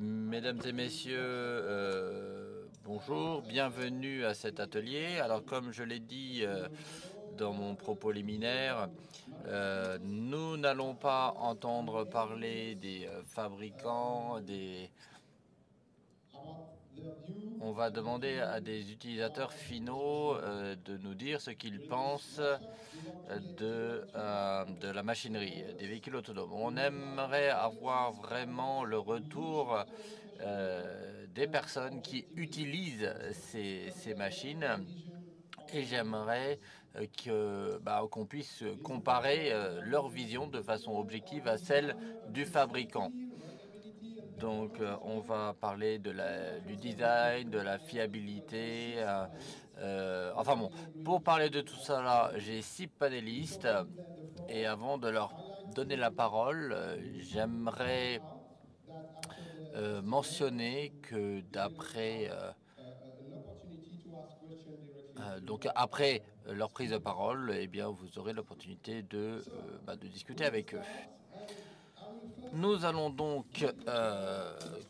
Mesdames et messieurs, bonjour, bienvenue à cet atelier. Alors, comme je l'ai dit dans mon propos liminaire, nous n'allons pas entendre parler des fabricants, On va demander à des utilisateurs finaux de nous dire ce qu'ils pensent de la machinerie, des véhicules autonomes. On aimerait avoir vraiment le retour des personnes qui utilisent ces machines et j'aimerais qu'on puisse comparer leur vision de façon objective à celle du fabricant. Donc, on va parler du design, de la fiabilité. Enfin bon, pour parler de tout ça, là, j'ai 6 panélistes. Et avant de leur donner la parole, j'aimerais mentionner que donc après leur prise de parole, eh bien, vous aurez l'opportunité de discuter avec eux. Nous allons donc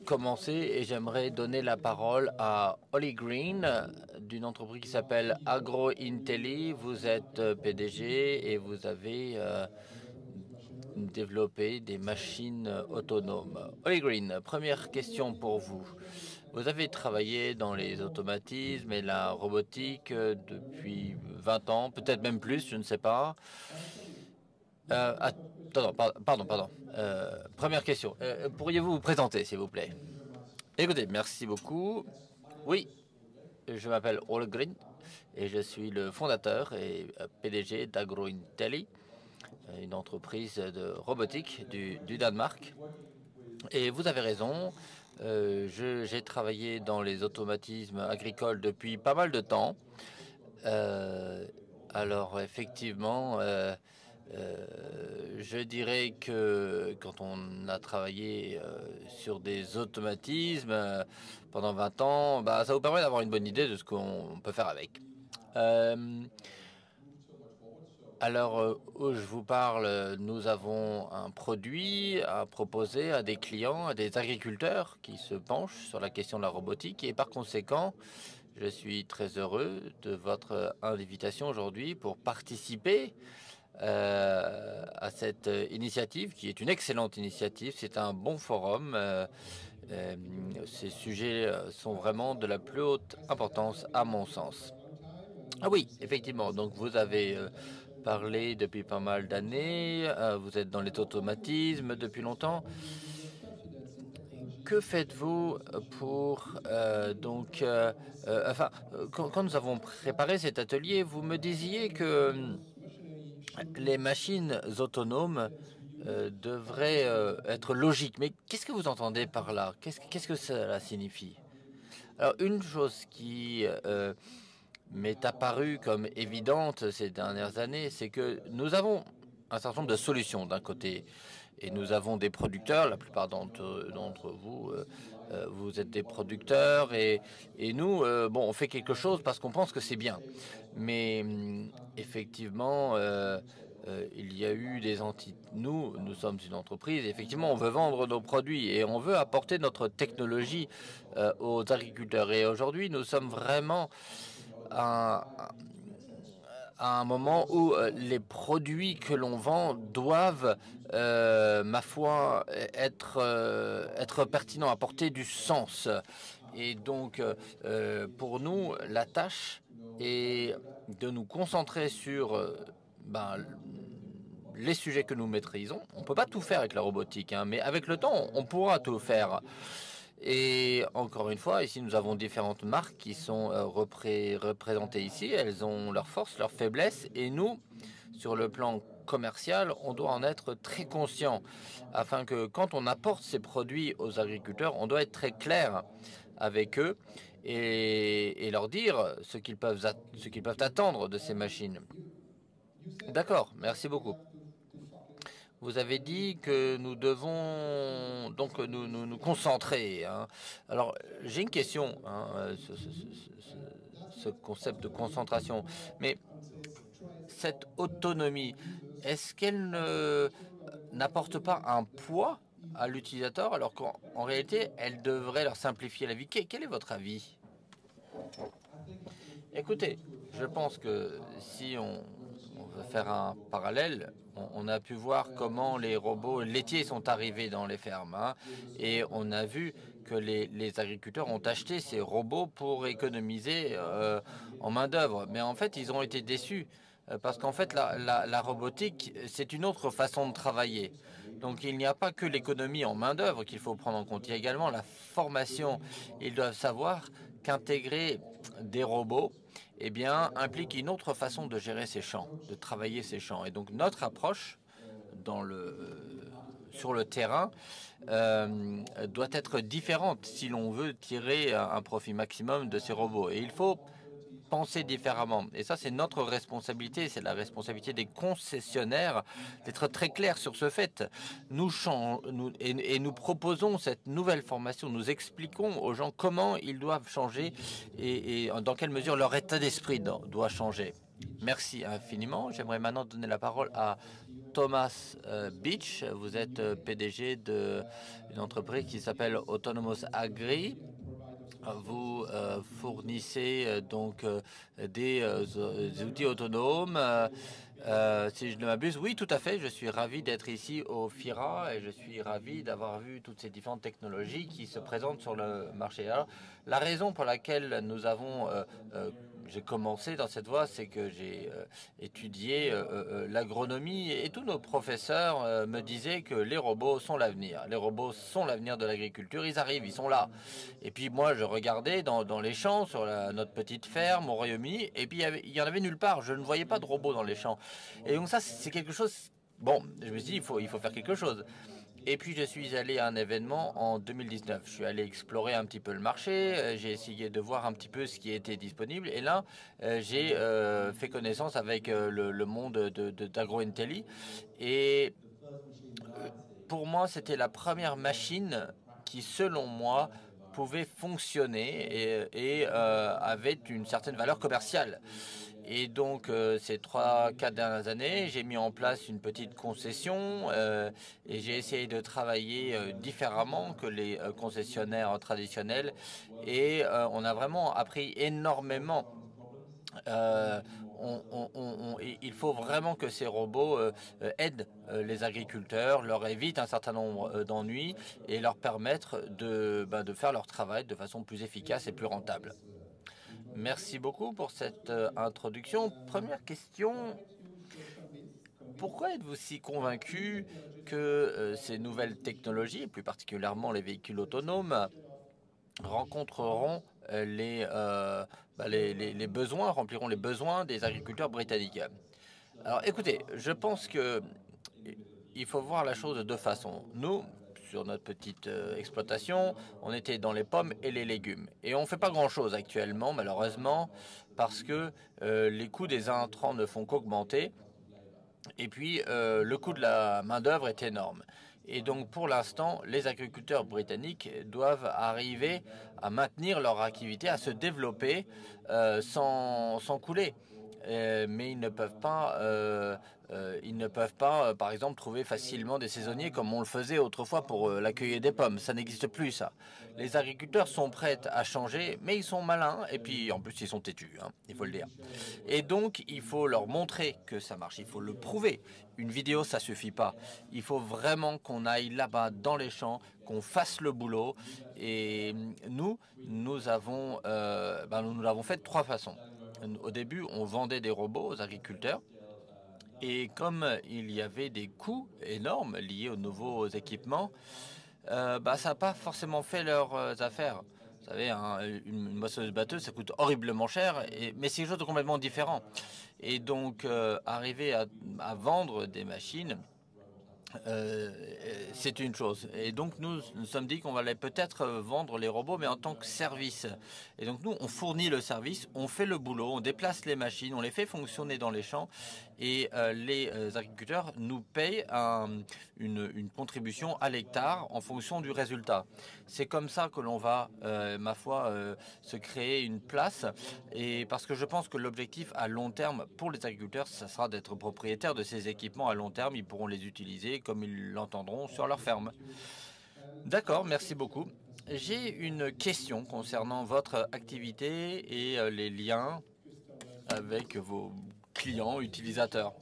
commencer et j'aimerais donner la parole à Ollie Green d'une entreprise qui s'appelle AgroIntelli. Vous êtes PDG et vous avez développé des machines autonomes. Ollie Green, première question pour vous. Vous avez travaillé dans les automatismes et la robotique depuis 20 ans, peut-être même plus, je ne sais pas. Pardon. Première question. Pourriez-vous vous présenter, s'il vous plaît? Écoutez, merci beaucoup. Oui, je m'appelle Ole Green et je suis le fondateur et PDG d'AgroIntelli, une entreprise de robotique du Danemark. Et vous avez raison, j'ai travaillé dans les automatismes agricoles depuis pas mal de temps. Alors effectivement, je dirais que quand on a travaillé sur des automatismes pendant 20 ans, ça vous permet d'avoir une bonne idée de ce qu'on peut faire avec. Alors, où je vous parle, nous avons un produit à proposer à des clients, à des agriculteurs qui se penchent sur la question de la robotique. Et par conséquent, je suis très heureux de votre invitation aujourd'hui pour participer à cette initiative, qui est une excellente initiative. C'est un bon forum. Ces sujets sont vraiment de la plus haute importance à mon sens. Ah oui, effectivement. Donc, vous avez parlé depuis pas mal d'années. Vous êtes dans les automatismes depuis longtemps. Que faites-vous pour quand nous avons préparé cet atelier, vous me disiez que les machines autonomes devraient être logiques. Mais qu'est-ce que vous entendez par là? Qu'est-ce que cela signifie? Alors, une chose qui m'est apparue comme évidente ces dernières années, c'est que nous avons un certain nombre de solutions d'un côté. Et nous avons des producteurs, la plupart d'entre vous, vous êtes des producteurs, et nous, on fait quelque chose parce qu'on pense que c'est bien. Mais effectivement, il y a eu des entités. Nous sommes une entreprise, effectivement, on veut vendre nos produits et on veut apporter notre technologie aux agriculteurs. Et aujourd'hui, nous sommes vraiment à un moment où les produits que l'on vend doivent, ma foi, être pertinents, apporter du sens. Et donc, pour nous, la tâche est de nous concentrer sur les sujets que nous maîtrisons. On ne peut pas tout faire avec la robotique, hein, mais avec le temps, on pourra tout faire. Et encore une fois, ici, nous avons différentes marques qui sont représentées ici. Elles ont leurs forces, leurs faiblesses. Et nous, sur le plan commercial, on doit en être très conscient afin que quand on apporte ces produits aux agriculteurs, on doit être très clair avec eux et leur dire ce qu'ils peuvent attendre de ces machines. D'accord, merci beaucoup. Vous avez dit que nous devons donc nous concentrer, hein. Alors, j'ai une question, hein, ce concept de concentration. Mais cette autonomie, est-ce qu'elle n'apporte pas un poids à l'utilisateur, alors qu'en réalité, elles devraient leur simplifier la vie. Quel est votre avis? Écoutez, je pense que si on veut faire un parallèle, on a pu voir comment les robots laitiers sont arrivés dans les fermes, hein, et on a vu que les agriculteurs ont acheté ces robots pour économiser en main-d'œuvre. Mais en fait, ils ont été déçus parce qu'en fait, la robotique, c'est une autre façon de travailler. Donc, il n'y a pas que l'économie en main-d'œuvre qu'il faut prendre en compte, il y a également la formation. Ils doivent savoir qu'intégrer des robots eh bien, implique une autre façon de gérer ces champs, de travailler ces champs. Et donc notre approche sur le terrain doit être différente si l'on veut tirer un profit maximum de ces robots. Et il faut penser différemment. Et ça, c'est notre responsabilité, c'est la responsabilité des concessionnaires d'être très clairs sur ce fait. Nous proposons cette nouvelle formation, nous expliquons aux gens comment ils doivent changer et dans quelle mesure leur état d'esprit doit changer. Merci infiniment. J'aimerais maintenant donner la parole à Thomas Beach. Vous êtes PDG d'une entreprise qui s'appelle Autonomous Agri. Vous fournissez donc des outils autonomes. Si je ne m'abuse, oui, tout à fait. Je suis ravi d'être ici au FIRA et je suis ravi d'avoir vu toutes ces différentes technologies qui se présentent sur le marché. Alors, la raison pour laquelle j'ai commencé dans cette voie, c'est que j'ai étudié l'agronomie et tous nos professeurs me disaient que les robots sont l'avenir. Les robots sont l'avenir de l'agriculture. Ils arrivent, ils sont là. Et puis moi, je regardais dans les champs sur notre petite ferme au Royaume-Uni, et puis il y en avait nulle part. Je ne voyais pas de robots dans les champs. Et donc ça, c'est quelque chose. Bon, je me suis dit, il faut faire quelque chose. Et puis je suis allé à un événement en 2019. Je suis allé explorer un petit peu le marché, j'ai essayé de voir un petit peu ce qui était disponible. Et là, j'ai fait connaissance avec le monde d'AgroIntelli. Et pour moi, c'était la première machine qui, selon moi, pouvait fonctionner et avait une certaine valeur commerciale. Et donc, ces 3-4 dernières années, j'ai mis en place une petite concession et j'ai essayé de travailler différemment que les concessionnaires traditionnels. Et on a vraiment appris énormément. Euh, il faut vraiment que ces robots aident les agriculteurs, leur évitent un certain nombre d'ennuis et leur permettre de faire leur travail de façon plus efficace et plus rentable. Merci beaucoup pour cette introduction. Première question, pourquoi êtes-vous si convaincu que ces nouvelles technologies, et plus particulièrement les véhicules autonomes, rencontreront les besoins, rempliront les besoins des agriculteurs britanniques? Alors écoutez, je pense que il faut voir la chose de deux façons. Nous, sur notre petite exploitation, on était dans les pommes et les légumes. Et on ne fait pas grand-chose actuellement, malheureusement, parce que les coûts des intrants ne font qu'augmenter. Et puis, le coût de la main-d'œuvre est énorme. Et donc, pour l'instant, les agriculteurs britanniques doivent arriver à maintenir leur activité, à se développer sans couler. Mais ils ne peuvent pas, par exemple, trouver facilement des saisonniers comme on le faisait autrefois pour l'accueil des pommes. Ça n'existe plus, ça. Les agriculteurs sont prêts à changer, mais ils sont malins et puis en plus ils sont têtus, hein, il faut le dire. Et donc il faut leur montrer que ça marche, il faut le prouver. Une vidéo, ça suffit pas. Il faut vraiment qu'on aille là-bas dans les champs, qu'on fasse le boulot. Et nous l'avons fait de trois façons. Au début, on vendait des robots aux agriculteurs. Et comme il y avait des coûts énormes liés aux nouveaux équipements, ça n'a pas forcément fait leurs affaires. Vous savez, une moissonneuse-batteuse, ça coûte horriblement cher, mais c'est quelque chose de complètement différent. Et donc, arriver à vendre des machines, c'est une chose. Et donc, nous sommes dit qu'on allait peut-être vendre les robots, mais en tant que service. Et donc, nous, on fournit le service, on fait le boulot, on déplace les machines, on les fait fonctionner dans les champs. et les agriculteurs nous payent une contribution à l'hectare en fonction du résultat. C'est comme ça que l'on va, ma foi, se créer une place, et parce que je pense que l'objectif à long terme pour les agriculteurs, ça sera d'être propriétaires de ces équipements à long terme. Ils pourront les utiliser comme ils l'entendront sur leur ferme. D'accord, merci beaucoup. J'ai une question concernant votre activité et les liens avec vos clients utilisateurs.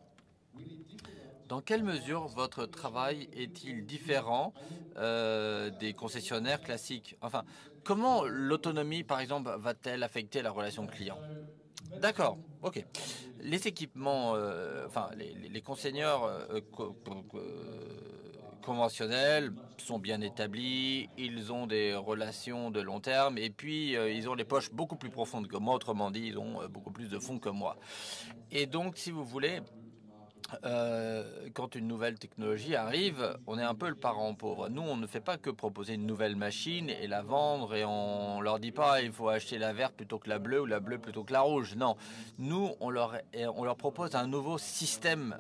Dans quelle mesure votre travail est-il différent des concessionnaires classiques? Enfin, comment l'autonomie, par exemple, va-t-elle affecter la relation client? D'accord, ok. Les équipements, enfin, les concessionnaires conventionnels sont bien établis, ils ont des relations de long terme et puis ils ont les poches beaucoup plus profondes que moi, autrement dit, ils ont beaucoup plus de fonds que moi. Et donc, si vous voulez, quand une nouvelle technologie arrive, on est un peu le parent pauvre. Nous, on ne fait pas que proposer une nouvelle machine et la vendre et on leur dit pas il faut acheter la verte plutôt que la bleue ou la bleue plutôt que la rouge. Non, nous, on leur propose un nouveau système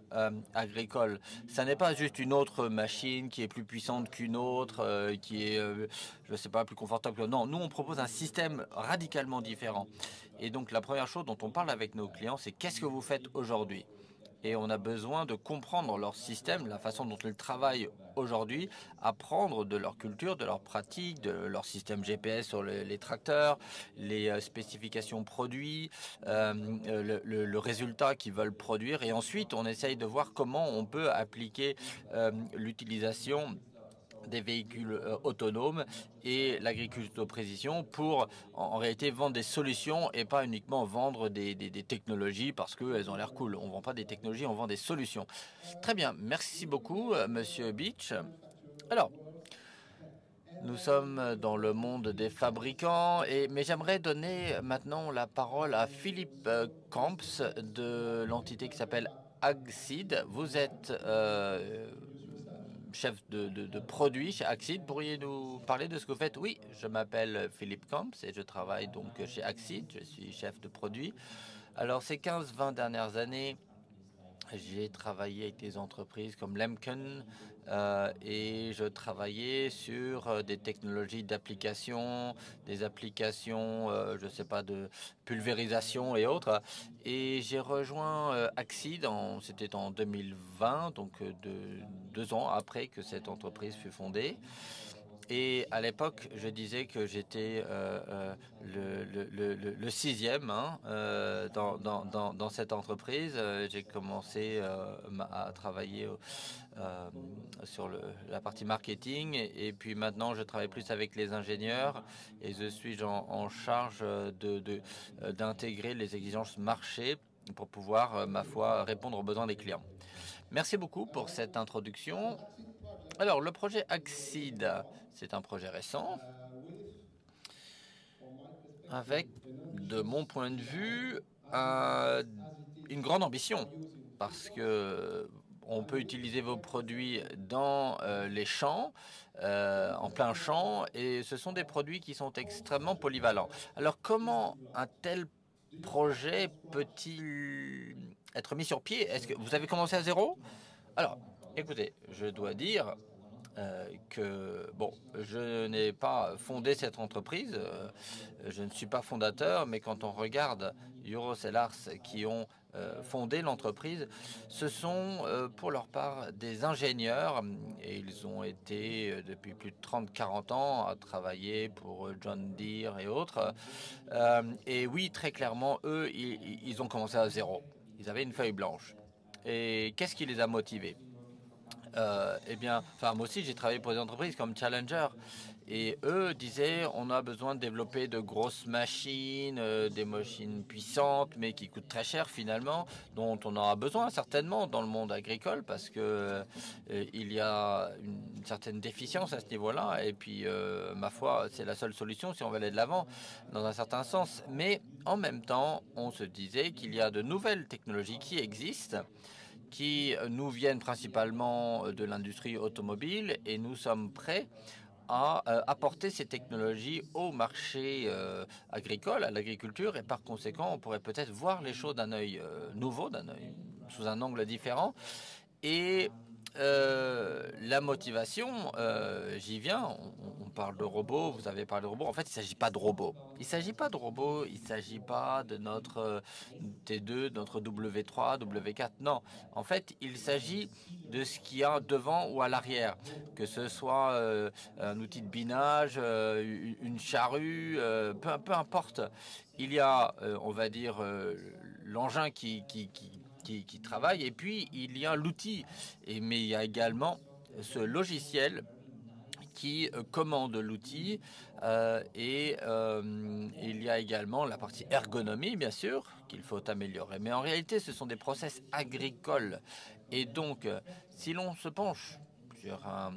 agricole. Ça n'est pas juste une autre machine qui est plus puissante qu'une autre, qui est, je ne sais pas, plus confortable. Non, nous, on propose un système radicalement différent. Et donc, la première chose dont on parle avec nos clients, c'est qu'est-ce que vous faites aujourd'hui? Et on a besoin de comprendre leur système, la façon dont ils travaillent aujourd'hui, apprendre de leur culture, de leurs pratiques, de leur système GPS sur les tracteurs, les spécifications produits, le résultat qu'ils veulent produire. Et ensuite, on essaye de voir comment on peut appliquer l'utilisation des véhicules autonomes et l'agriculture de précision pour en réalité vendre des solutions et pas uniquement vendre des technologies parce qu'elles ont l'air cool. On ne vend pas des technologies, on vend des solutions. Très bien, merci beaucoup Monsieur Beach. Alors, nous sommes dans le monde des fabricants, mais j'aimerais donner maintenant la parole à Philippe Camps de l'entité qui s'appelle Agseed. Vous êtes chef de produit chez Axid. Pourriez nous parler de ce que vous faites? Oui, je m'appelle Philippe Camps et je travaille donc chez Axid. Je suis chef de produit. Alors, ces 15-20 dernières années, j'ai travaillé avec des entreprises comme Lemken et je travaillais sur des technologies d'application, des applications, je ne sais pas, de pulvérisation et autres. Et j'ai rejoint Axid, c'était en 2020, donc 2 ans après que cette entreprise fut fondée. Et à l'époque, je disais que j'étais le sixième dans cette entreprise. J'ai commencé à travailler sur la partie marketing et puis maintenant je travaille plus avec les ingénieurs et je suis en charge d'intégrer les exigences marché pour pouvoir, ma foi, répondre aux besoins des clients. Merci beaucoup pour cette introduction. Alors, le projet Axid, c'est un projet récent avec, de mon point de vue, une grande ambition parce que on peut utiliser vos produits dans les champs, en plein champ, et ce sont des produits qui sont extrêmement polyvalents. Alors, comment un tel projet peut-il être mis sur pied? Est-ce que vous avez commencé à zéro? Alors, écoutez, je dois dire que, bon, je n'ai pas fondé cette entreprise, je ne suis pas fondateur, mais quand on regarde Eurocellars qui ont fondé l'entreprise, ce sont pour leur part des ingénieurs et ils ont été depuis plus de 30-40 ans à travailler pour John Deere et autres. Et oui, très clairement, eux, ils ont commencé à zéro. Ils avaient une feuille blanche. Et qu'est-ce qui les a motivés? Eh bien, enfin, moi aussi, j'ai travaillé pour des entreprises comme Challenger. Et eux disaient, on a besoin de développer de grosses machines, des machines puissantes, mais qui coûtent très cher finalement, dont on aura besoin certainement dans le monde agricole, parce que il y a une certaine déficience à ce niveau-là. Et puis, ma foi, c'est la seule solution si on veut aller de l'avant, dans un certain sens. Mais en même temps, on se disait qu'il y a de nouvelles technologies qui existent, qui nous viennent principalement de l'industrie automobile et nous sommes prêts à apporter ces technologies au marché agricole, à l'agriculture et par conséquent on pourrait peut-être voir les choses d'un œil nouveau, d'un œil sous un angle différent. Et la motivation, j'y viens, on parle de robots, vous avez parlé de robots. En fait, il ne s'agit pas de robots. Il ne s'agit pas de robots, il ne s'agit pas de notre T2, de notre W3, W4. Non, en fait, il s'agit de ce qu'il y a devant ou à l'arrière, que ce soit un outil de binage, une charrue, peu importe. Il y a, on va dire, l'engin qui travaille, et puis il y a l'outil, mais il y a également ce logiciel qui commande l'outil, et il y a également la partie ergonomie, bien sûr, qu'il faut améliorer. Mais en réalité, ce sont des process agricoles. Et donc, si l'on se penche sur un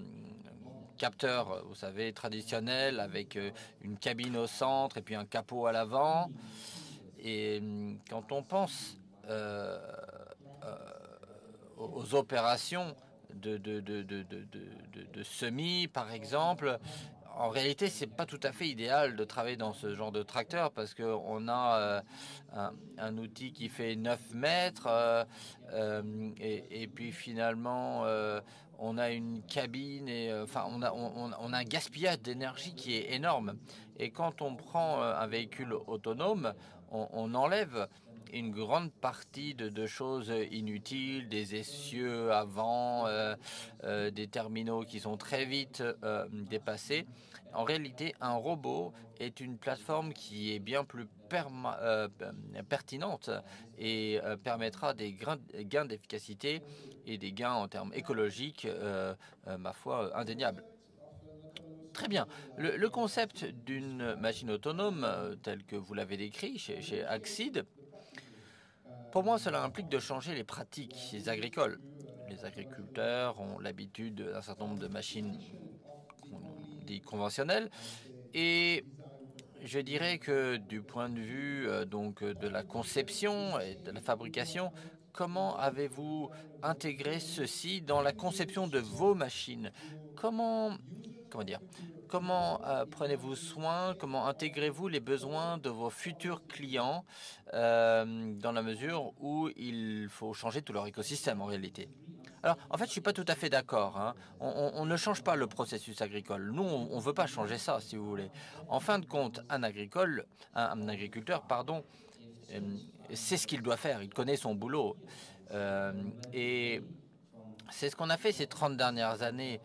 capteur, vous savez, traditionnel, avec une cabine au centre et puis un capot à l'avant, et quand on pense aux opérations de semis, par exemple, en réalité, c'est pas tout à fait idéal de travailler dans ce genre de tracteur parce qu'on a un outil qui fait 9 mètres et puis finalement on a une cabine et enfin on a un gaspillage d'énergie qui est énorme. Et quand on prend un véhicule autonome, on enlève une grande partie de choses inutiles, des essieux avant, des terminaux qui sont très vite dépassés. En réalité, un robot est une plateforme qui est bien plus pertinente et permettra des gains d'efficacité et des gains en termes écologiques, ma foi, indéniables. Très bien. Le concept d'une machine autonome, tel que vous l'avez décrit chez Axid, pour moi, cela implique de changer les pratiques agricoles. Les agriculteurs ont l'habitude d'un certain nombre de machines dites conventionnelles, et je dirais que du point de vue donc de la conception et de la fabrication, comment avez-vous intégré ceci dans la conception de vos machines? Comment dire? Comment prenez-vous soin, comment intégrez-vous les besoins de vos futurs clients dans la mesure où il faut changer tout leur écosystème en réalité? Alors, en fait, je suis pas tout à fait d'accord, hein. On ne change pas le processus agricole. Nous, on veut pas changer ça, si vous voulez. En fin de compte, un agriculteur, pardon, euh, c'est ce qu'il doit faire. Il connaît son boulot. Et c'est ce qu'on a fait ces 30 dernières années.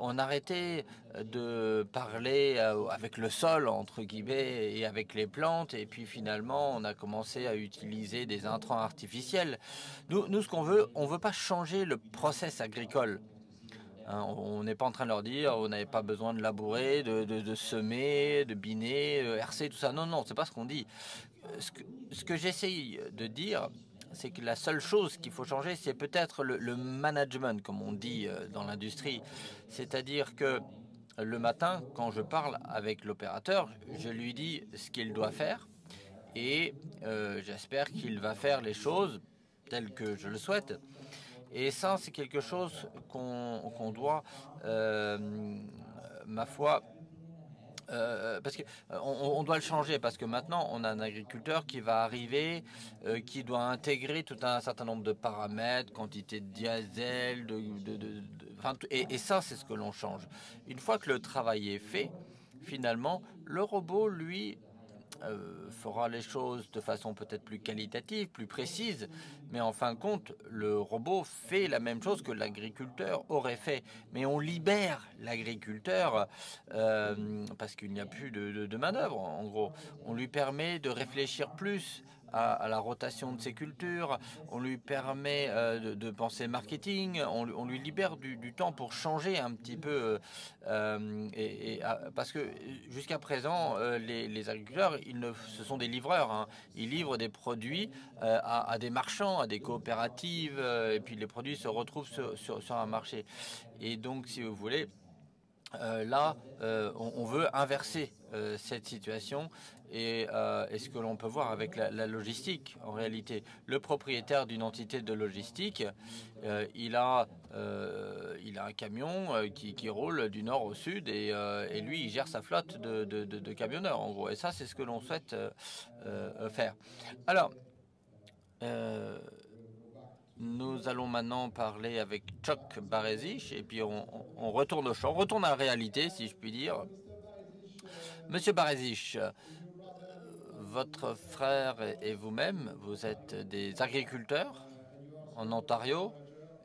On arrêtait de parler avec le sol, entre guillemets, et avec les plantes, et puis finalement, on a commencé à utiliser des intrants artificiels. Nous ce qu'on veut, on ne veut pas changer le process agricole. Hein, on n'est pas en train de leur dire, vous n'avez pas besoin de labourer, de semer, de biner, hercer, tout ça. Non, non, c'est pas ce qu'on dit. Ce que j'essaye de dire, c'est que la seule chose qu'il faut changer, c'est peut-être le management, comme on dit dans l'industrie. C'est-à-dire que le matin, quand je parle avec l'opérateur, je lui dis ce qu'il doit faire et j'espère qu'il va faire les choses telles que je le souhaite. Et ça, c'est quelque chose qu'on doit, ma foi, parce que on doit le changer parce que maintenant on a un agriculteur qui va arriver, qui doit intégrer tout un certain nombre de paramètres, quantité de diesel, et ça c'est ce que l'on change. Une fois que le travail est fait, finalement le robot lui fera les choses de façon peut-être plus qualitative, plus précise, mais en fin de compte, le robot fait la même chose que l'agriculteur aurait fait. Mais on libère l'agriculteur parce qu'il n'y a plus de main-d'œuvre, en gros. On lui permet de réfléchir plus à la rotation de ses cultures, on lui permet de penser marketing, on lui libère du temps pour changer un petit peu. Parce que jusqu'à présent, les agriculteurs, ce sont des livreurs. Hein. Ils livrent des produits à des marchands, à des coopératives, et puis les produits se retrouvent sur un marché. Et donc, si vous voulez, là, on veut inverser cette situation et ce que l'on peut voir avec la logistique, en réalité, le propriétaire d'une entité de logistique, il a un camion qui roule du nord au sud et lui, il gère sa flotte de camionneurs, en gros. Et ça, c'est ce que l'on souhaite faire. Alors, Nous allons maintenant parler avec Chuck Barezich et puis on retourne au champ, on retourne à la réalité, si je puis dire. Monsieur Barezich, votre frère et vous-même, vous êtes des agriculteurs en Ontario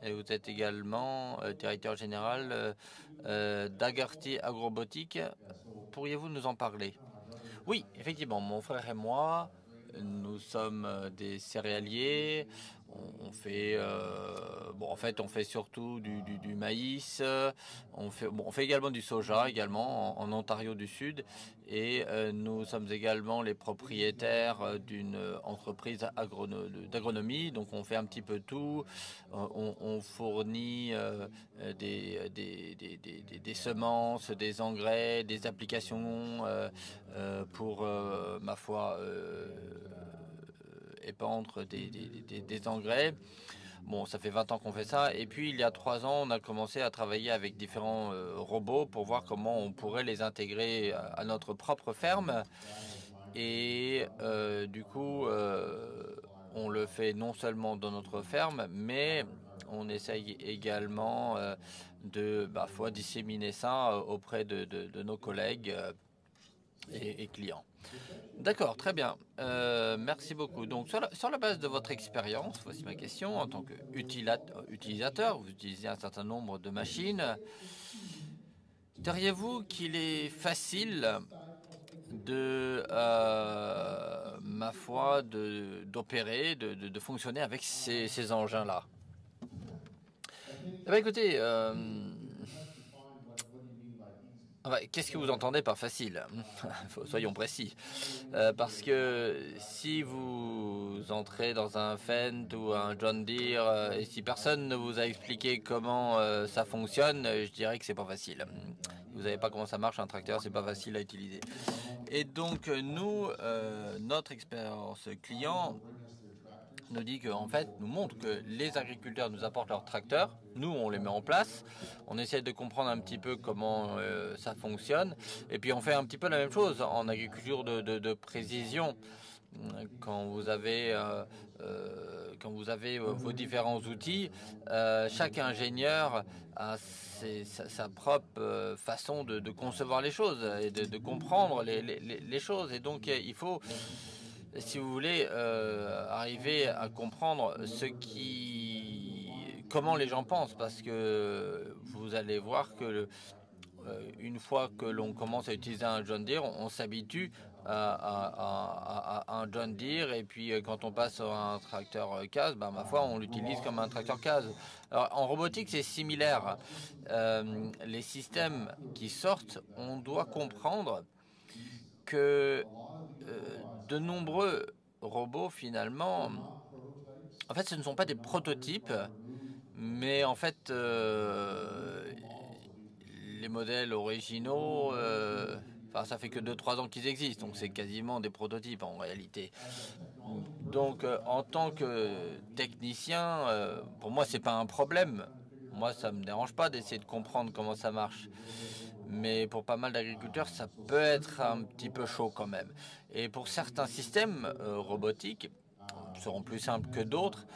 et vous êtes également directeur général d'Agarty Agrobotique. Pourriez-vous nous en parler? Oui, effectivement, mon frère et moi, nous sommes des céréaliers. On fait, bon, en fait, on fait surtout du maïs. On fait également du soja, également en Ontario du Sud. Et nous sommes également les propriétaires d'une entreprise d'agronomie. Donc, on fait un petit peu tout. On fournit des semences, des engrais, des applications pour, ma foi, épandre des engrais. Bon, ça fait 20 ans qu'on fait ça. Et puis, il y a 3 ans, on a commencé à travailler avec différents robots pour voir comment on pourrait les intégrer à notre propre ferme. Et du coup, on le fait non seulement dans notre ferme, mais on essaye également de, parfois, disséminer ça auprès de nos collègues et clients. D'accord, très bien. Merci beaucoup. Donc, sur la base de votre expérience, voici ma question. En tant qu'utilisateur, vous utilisez un certain nombre de machines. Diriez-vous qu'il est facile de, ma foi, d'opérer, de fonctionner avec ces engins-là? Eh bien, écoutez, qu'est-ce que vous entendez par facile? Soyons précis. Parce que si vous entrez dans un Fendt ou un John Deere et si personne ne vous a expliqué comment ça fonctionne, je dirais que c'est pas facile. Vous savez pas comment ça marche un tracteur, c'est pas facile à utiliser. Et donc nous, notre expérience client nous dit qu'en fait, nous montre que les agriculteurs nous apportent leurs tracteurs, nous on les met en place, on essaie de comprendre un petit peu comment ça fonctionne, et puis on fait un petit peu la même chose en agriculture de précision. Quand vous avez, vos différents outils, chaque ingénieur a sa propre façon de concevoir les choses et de comprendre les choses. Et donc il faut, si vous voulez, arriver à comprendre comment les gens pensent, parce que vous allez voir que une fois que l'on commence à utiliser un John Deere, on s'habitue à un John Deere, et puis quand on passe à un tracteur CAS, ma foi, on l'utilise comme un tracteur CAS. Alors, en robotique, c'est similaire. Les systèmes qui sortent, on doit comprendre que de nombreux robots, finalement, en fait, ce ne sont pas des prototypes, mais en fait, les modèles originaux, ça fait que 2-3 ans qu'ils existent, donc c'est quasiment des prototypes en réalité. Donc, en tant que technicien, pour moi, c'est pas un problème. Moi, ça me dérange pas d'essayer de comprendre comment ça marche. Mais pour pas mal d'agriculteurs, ça peut être un petit peu chaud quand même. Et pour certains systèmes robotiques, seront plus simples que d'autres.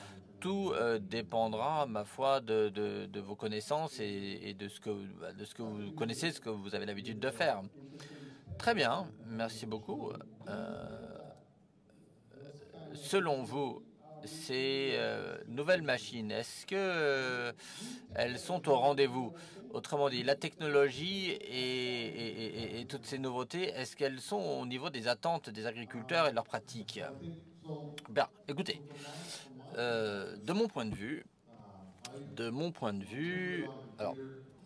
Tout dépendra, ma foi, de vos connaissances et de ce que vous connaissez, ce que vous avez l'habitude de faire. Très bien, merci beaucoup. Selon vous, ces nouvelles machines, est-ce que elles sont au rendez-vous? Autrement dit, la technologie et toutes ces nouveautés, est-ce qu'elles sont au niveau des attentes des agriculteurs et de leurs pratiques? Bien, écoutez, de mon point de vue, alors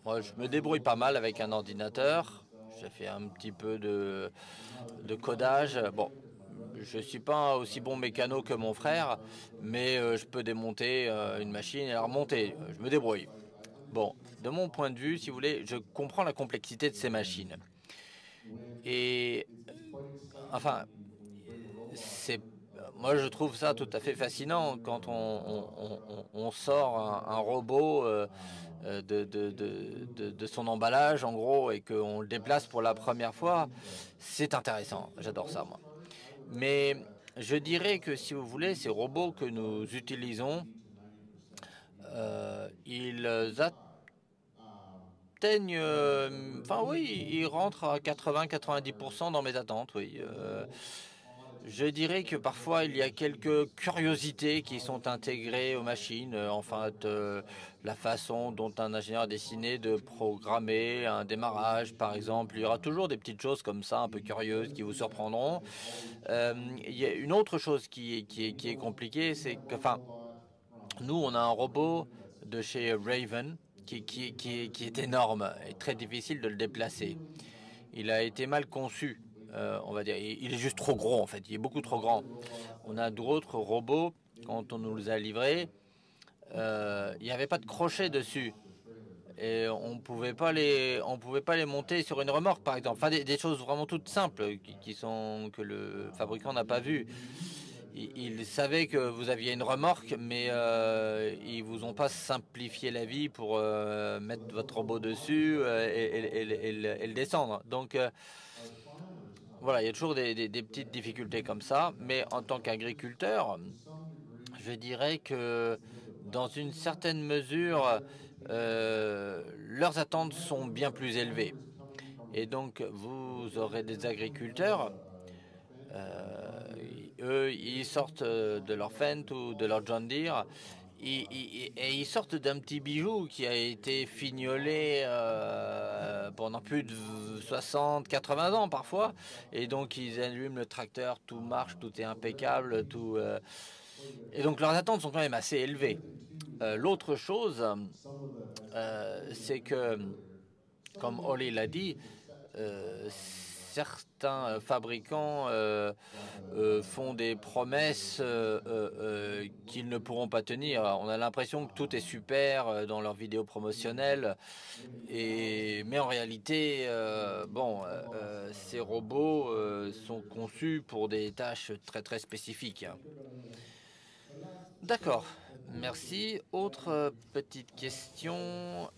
moi je me débrouille pas mal avec un ordinateur. J'ai fait un petit peu de codage. Bon, je suis pas aussi bon mécano que mon frère, mais je peux démonter une machine et la remonter. Je me débrouille. Bon, de mon point de vue, si vous voulez, je comprends la complexité de ces machines. Et enfin, c'est moi je trouve ça tout à fait fascinant quand on sort un robot de son emballage en gros et qu'on le déplace pour la première fois. C'est intéressant, j'adore ça moi. Mais je dirais que si vous voulez, ces robots que nous utilisons ils atteignent, enfin oui, ils rentrent à 80-90% dans mes attentes, oui. Je dirais que parfois il y a quelques curiosités qui sont intégrées aux machines. La façon dont un ingénieur a décidé de programmer un démarrage, par exemple. Il y aura toujours des petites choses comme ça, un peu curieuses, qui vous surprendront. Il y a une autre chose qui est compliquée, c'est que, enfin, nous, on a un robot de chez Raven qui est énorme et très difficile de le déplacer. Il a été mal conçu, on va dire. Il est juste trop gros, en fait. Il est beaucoup trop grand. On a d'autres robots, quand on nous les a livrés, il n'y avait pas de crochet dessus. Et on pouvait pas les monter sur une remorque, par exemple. Enfin, des choses vraiment toutes simples que le fabricant n'a pas vues. Ils savaient que vous aviez une remorque, mais ils vous ont pas simplifié la vie pour mettre votre robot dessus et le descendre. Donc voilà, il y a toujours des petites difficultés comme ça. Mais en tant qu'agriculteur, je dirais que dans une certaine mesure, leurs attentes sont bien plus élevées. Et donc vous aurez des agriculteurs. Eux, ils sortent de leur Fendt ou de leur John Deere et ils sortent d'un petit bijou qui a été fignolé pendant plus de 60, 80 ans parfois. Et donc ils allument le tracteur, tout marche, tout est impeccable, tout. Et donc leurs attentes sont quand même assez élevées. L'autre chose, c'est que, comme Oli l'a dit, certains fabricants font des promesses qu'ils ne pourront pas tenir. On a l'impression que tout est super dans leurs vidéos promotionnelles, mais en réalité, ces robots sont conçus pour des tâches très très spécifiques. D'accord. Merci. Autre petite question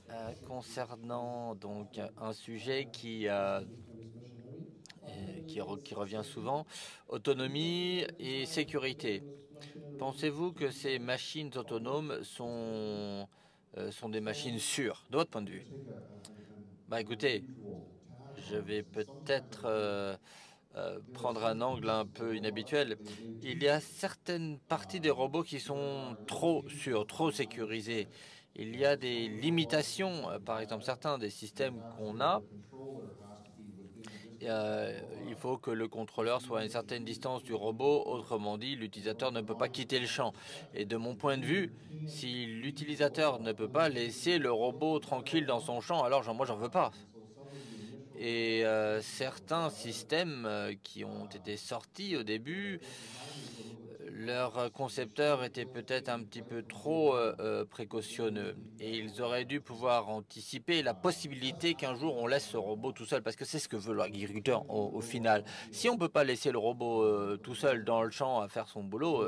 concernant donc un sujet qui revient souvent, autonomie et sécurité. Pensez-vous que ces machines autonomes sont des machines sûres, de votre point de vue? Bah écoutez, je vais peut-être prendre un angle un peu inhabituel. Il y a certaines parties des robots qui sont trop sûrs, trop sécurisés. Il y a des limitations, par exemple certains des systèmes qu'on a. Il faut que le contrôleur soit à une certaine distance du robot, autrement dit, l'utilisateur ne peut pas quitter le champ. Et de mon point de vue, si l'utilisateur ne peut pas laisser le robot tranquille dans son champ, alors moi j'en veux pas. Et certains systèmes qui ont été sortis au début, leurs concepteurs étaient peut-être un petit peu trop précautionneux et ils auraient dû pouvoir anticiper la possibilité qu'un jour on laisse ce robot tout seul, parce que c'est ce que veut l'agriculteur au final. Si on ne peut pas laisser le robot tout seul dans le champ à faire son boulot,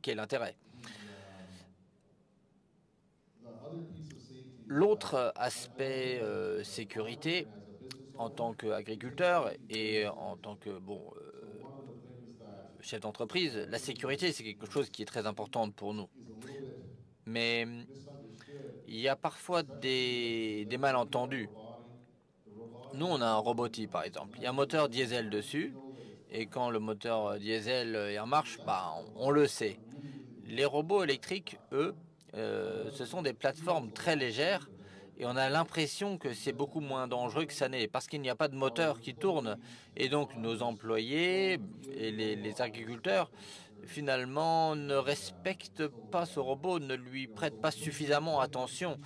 quel intérêt? L'autre aspect sécurité, en tant qu'agriculteur et en tant que chef d'entreprise, la sécurité, c'est quelque chose qui est très important pour nous. Mais il y a parfois des malentendus. Nous, on a un Roboti, par exemple. Il y a un moteur diesel dessus, et quand le moteur diesel est en marche, bah, on le sait. Les robots électriques, eux, ce sont des plateformes très légères, et on a l'impression que c'est beaucoup moins dangereux que ça n'est, parce qu'il n'y a pas de moteur qui tourne. Et donc nos employés et les agriculteurs, finalement, ne respectent pas ce robot, ne lui prêtent pas suffisamment attention,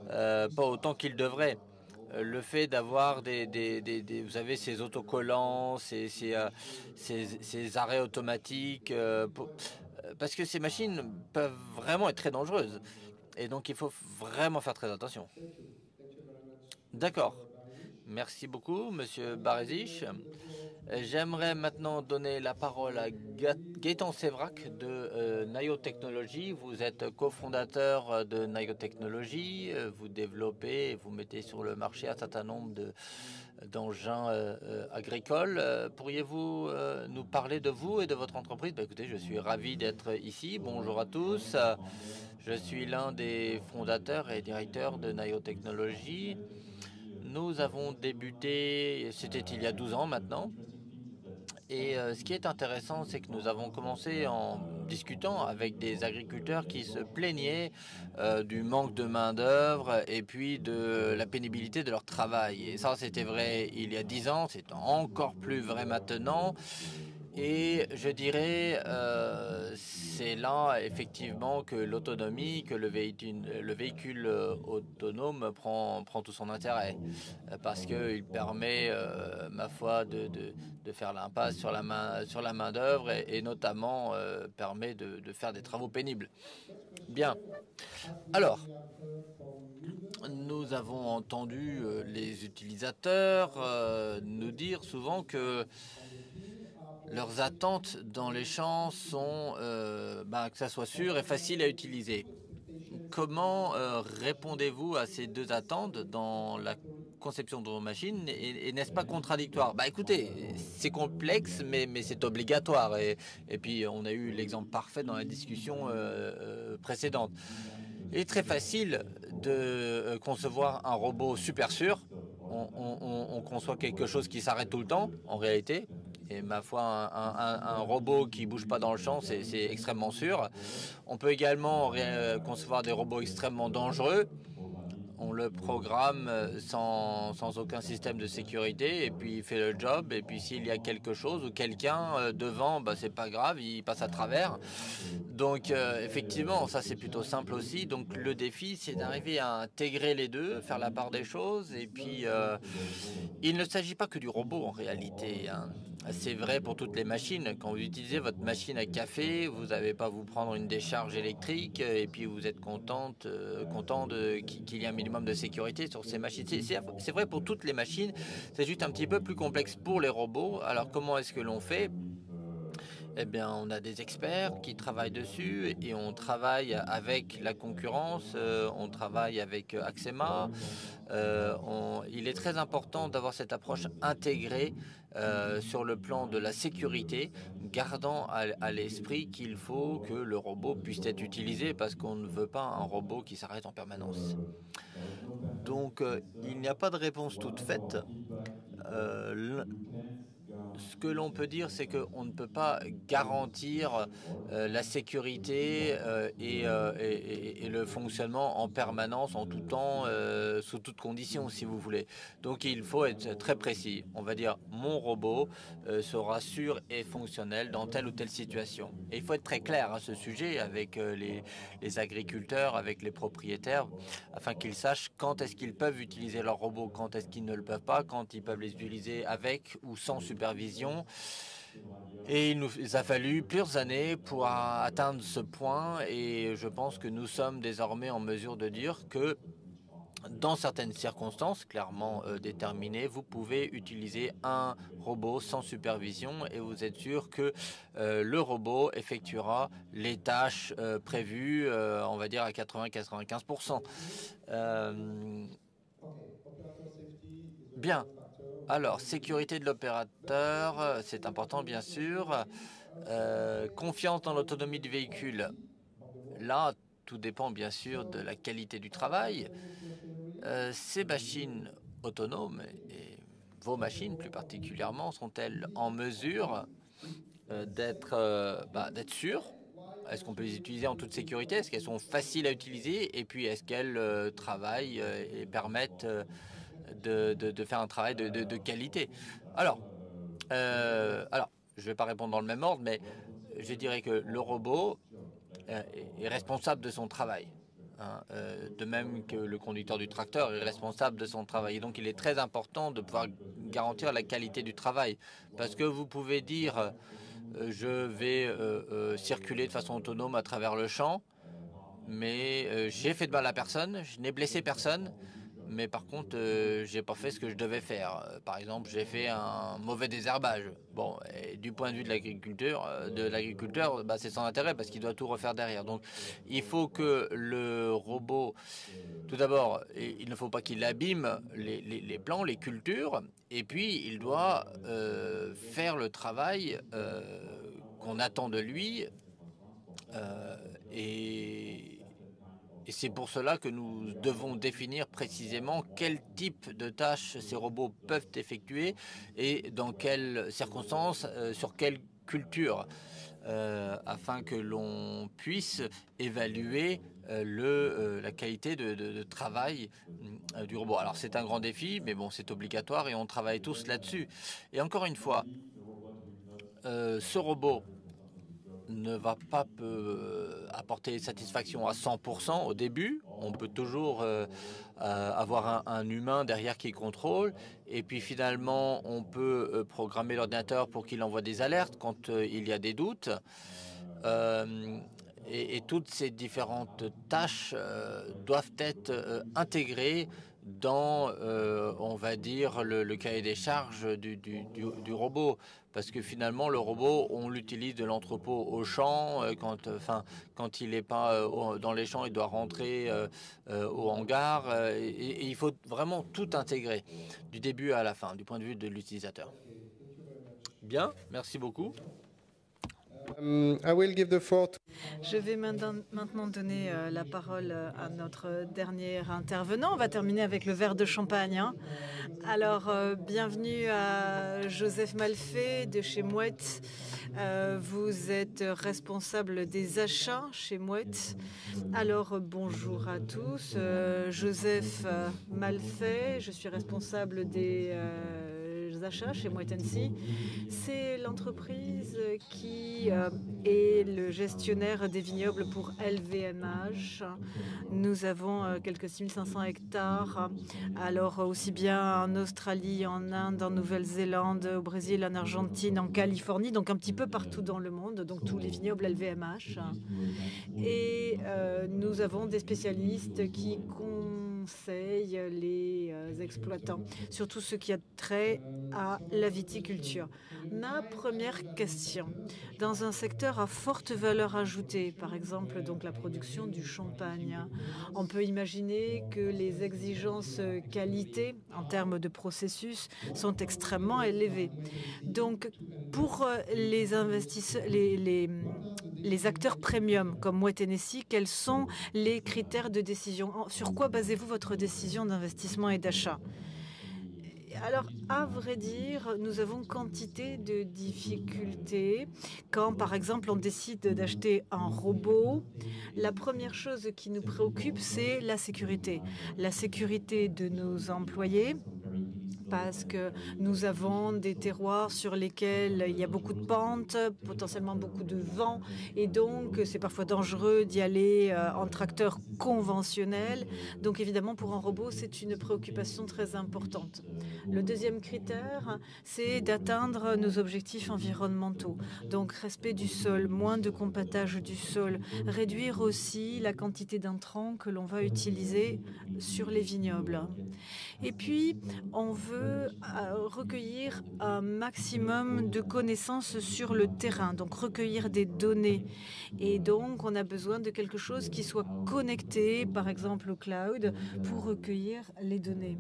pas autant qu'ils devraient. Le fait d'avoir vous savez, ces autocollants, ces arrêts automatiques, parce que ces machines peuvent vraiment être très dangereuses. Et donc, il faut vraiment faire très attention. D'accord. Merci beaucoup, Monsieur Barezich. J'aimerais maintenant donner la parole à Gaëtan Sévrac de Naio Technologies. Vous êtes cofondateur de Naio Technologies. Vous développez et vous mettez sur le marché un certain nombre d'engins agricoles. Pourriez-vous nous parler de vous et de votre entreprise? Écoutez, je suis ravi d'être ici. Bonjour à tous. Je suis l'un des fondateurs et directeurs de Naio Technologies. Nous avons débuté, c'était il y a 12 ans maintenant. Et ce qui est intéressant, c'est que nous avons commencé en discutant avec des agriculteurs qui se plaignaient du manque de main-d'œuvre et puis de la pénibilité de leur travail. Et ça, c'était vrai il y a 10 ans, c'est encore plus vrai maintenant. Et je dirais, c'est là effectivement que l'autonomie, que le véhicule autonome prend tout son intérêt, parce qu'il permet, ma foi, de faire l'impasse sur la main-d'œuvre et notamment permet de faire des travaux pénibles. Bien. Alors, nous avons entendu les utilisateurs nous dire souvent que leurs attentes dans les champs sont que ça soit sûr et facile à utiliser. Comment répondez-vous à ces deux attentes dans la conception de vos machines et n'est-ce pas contradictoire? Écoutez, c'est complexe, mais c'est obligatoire. Et puis, on a eu l'exemple parfait dans la discussion précédente. Il est très facile de concevoir un robot super sûr. On conçoit quelque chose qui s'arrête tout le temps, en réalité. Et ma foi, un robot qui bouge pas dans le champ, c'est extrêmement sûr. On peut également concevoir des robots extrêmement dangereux. On le programme sans aucun système de sécurité et puis il fait le job. Et puis s'il y a quelque chose ou quelqu'un devant, c'est pas grave, il passe à travers. Donc effectivement, ça c'est plutôt simple aussi. Donc le défi, c'est d'arriver à intégrer les deux, faire la part des choses. Et puis il ne s'agit pas que du robot en réalité, hein. C'est vrai pour toutes les machines. Quand vous utilisez votre machine à café, vous n'avez pas à vous prendre une décharge électrique et puis vous êtes content qu'il y ait un minimum de sécurité sur ces machines. C'est vrai pour toutes les machines. C'est juste un petit peu plus complexe pour les robots. Alors comment est-ce que l'on fait? Eh bien, on a des experts qui travaillent dessus et on travaille avec la concurrence, on travaille avec Axema. Il est très important d'avoir cette approche intégrée sur le plan de la sécurité, gardant à l'esprit qu'il faut que le robot puisse être utilisé parce qu'on ne veut pas un robot qui s'arrête en permanence. Donc, il n'y a pas de réponse toute faite. Ce que l'on peut dire, c'est qu'on ne peut pas garantir la sécurité et le fonctionnement en permanence, en tout temps, sous toutes conditions, si vous voulez. Donc il faut être très précis. On va dire, mon robot sera sûr et fonctionnel dans telle ou telle situation. Et il faut être très clair à ce sujet avec les agriculteurs, avec les propriétaires, afin qu'ils sachent quand est-ce qu'ils peuvent utiliser leur robot, quand est-ce qu'ils ne le peuvent pas, quand ils peuvent les utiliser avec ou sans supervision. Et il nous a fallu plusieurs années pour atteindre ce point et je pense que nous sommes désormais en mesure de dire que dans certaines circonstances clairement déterminées, vous pouvez utiliser un robot sans supervision et vous êtes sûr que le robot effectuera les tâches prévues, on va dire à 80-95%. Bien. Alors, sécurité de l'opérateur, c'est important bien sûr. Confiance dans l'autonomie du véhicule. Là, tout dépend bien sûr de la qualité du travail. Ces machines autonomes, et vos machines plus particulièrement, sont-elles en mesure d'être sûres? Est-ce qu'on peut les utiliser en toute sécurité? Est-ce qu'elles sont faciles à utiliser? Et puis, est-ce qu'elles travaillent et permettent de faire un travail de qualité? Alors, je ne vais pas répondre dans le même ordre, mais je dirais que le robot est responsable de son travail. Hein, de même que le conducteur du tracteur est responsable de son travail. Et donc il est très important de pouvoir garantir la qualité du travail. Parce que vous pouvez dire je vais circuler de façon autonome à travers le champ, mais j'ai fait de mal à personne, je n'ai blessé personne. mais par contre, j'ai pas fait ce que je devais faire. Par exemple, j'ai fait un mauvais désherbage. Bon, et du point de vue de l'agriculteur, bah, c'est sans intérêt parce qu'il doit tout refaire derrière. Donc, il faut que le robot, tout d'abord, il ne faut pas qu'il abîme les plants, les cultures, et puis il doit faire le travail qu'on attend de lui. Euh, et, et c'est pour cela que nous devons définir précisément quel type de tâches ces robots peuvent effectuer et dans quelles circonstances, sur quelle culture, afin que l'on puisse évaluer la qualité de travail du robot. Alors c'est un grand défi, mais bon, c'est obligatoire et on travaille tous là-dessus. Et encore une fois, ce robot ne va pas apporter satisfaction à 100% au début. On peut toujours avoir un humain derrière qui contrôle. Et puis finalement, on peut programmer l'ordinateur pour qu'il envoie des alertes quand il y a des doutes. Et toutes ces différentes tâches doivent être intégrées dans, on va dire, le cahier des charges du robot. Parce que finalement, le robot, on l'utilise de l'entrepôt au champ. Quand il n'est pas dans les champs, il doit rentrer au hangar. Et il faut vraiment tout intégrer, du début à la fin, du point de vue de l'utilisateur. Bien, merci beaucoup. I will give the floor to... Je vais maintenant donner la parole à notre dernier intervenant. On va terminer avec le verre de champagne. Alors, bienvenue à Joseph Malfait de chez Mouette. Vous êtes responsable des achats chez Mouette. Alors, bonjour à tous. Joseph Malfait, je suis responsable des achats chez Mouette & Cie. C'est l'entreprise qui est le gestionnaire des vignobles pour LVMH. Nous avons quelques 6500 hectares, alors aussi bien en Australie, en Inde, en Nouvelle-Zélande, au Brésil, en Argentine, en Californie, donc un petit peu partout dans le monde, donc tous les vignobles LVMH. Et nous avons des spécialistes qui conseillent les exploitants, surtout ceux qui a trait à la viticulture. Ma première question, dans un secteur à forte valeur ajoutée, par exemple donc la production du champagne, on peut imaginer que les exigences qualité en termes de processus sont extrêmement élevées. Donc pour les investisseurs, les acteurs premium comme Mouette & Cie, quels sont les critères de décision? Sur quoi basez-vous votre décision d'investissement et d'achat? Alors, à vrai dire, nous avons quantité de difficultés. Quand, par exemple, on décide d'acheter un robot, la première chose qui nous préoccupe, c'est la sécurité. La sécurité de nos employés, parce que nous avons des terroirs sur lesquels il y a beaucoup de pentes, potentiellement beaucoup de vent, et donc c'est parfois dangereux d'y aller en tracteur conventionnel. Donc évidemment, pour un robot, c'est une préoccupation très importante. Le deuxième critère, c'est d'atteindre nos objectifs environnementaux. Donc respect du sol, moins de compactage du sol, réduire aussi la quantité d'intrants que l'on va utiliser sur les vignobles. Et puis, on veut recueillir un maximum de connaissances sur le terrain, donc recueillir des données. Et donc, on a besoin de quelque chose qui soit connecté, par exemple au cloud, pour recueillir les données.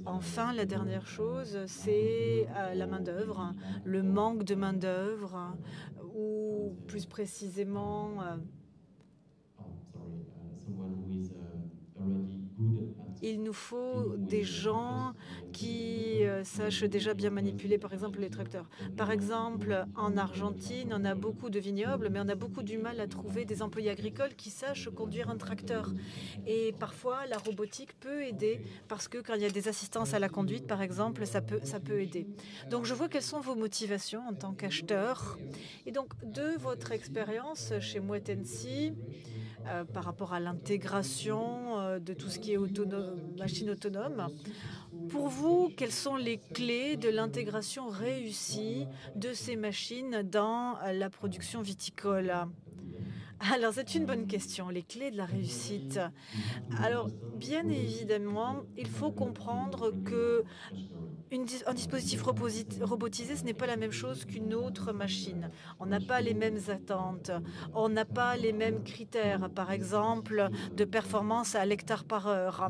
Enfin, la dernière chose, c'est la main-d'œuvre, le manque de main-d'œuvre, ou plus précisément il nous faut des gens qui sachent déjà bien manipuler, par exemple, les tracteurs. Par exemple, en Argentine, on a beaucoup de vignobles, mais on a beaucoup du mal à trouver des employés agricoles qui sachent conduire un tracteur. Et parfois, la robotique peut aider, parce que quand il y a des assistances à la conduite, par exemple, ça peut aider. Donc, je vois quelles sont vos motivations en tant qu'acheteur. Et donc, de votre expérience chez Mouette & Cie, par rapport à l'intégration de tout ce qui est machine autonome. Pour vous, quelles sont les clés de l'intégration réussie de ces machines dans la production viticole? Alors, c'est une bonne question, les clés de la réussite. Alors, bien évidemment, il faut comprendre que un dispositif robotisé, ce n'est pas la même chose qu'une autre machine. On n'a pas les mêmes attentes, on n'a pas les mêmes critères, par exemple, de performance à l'hectare par heure.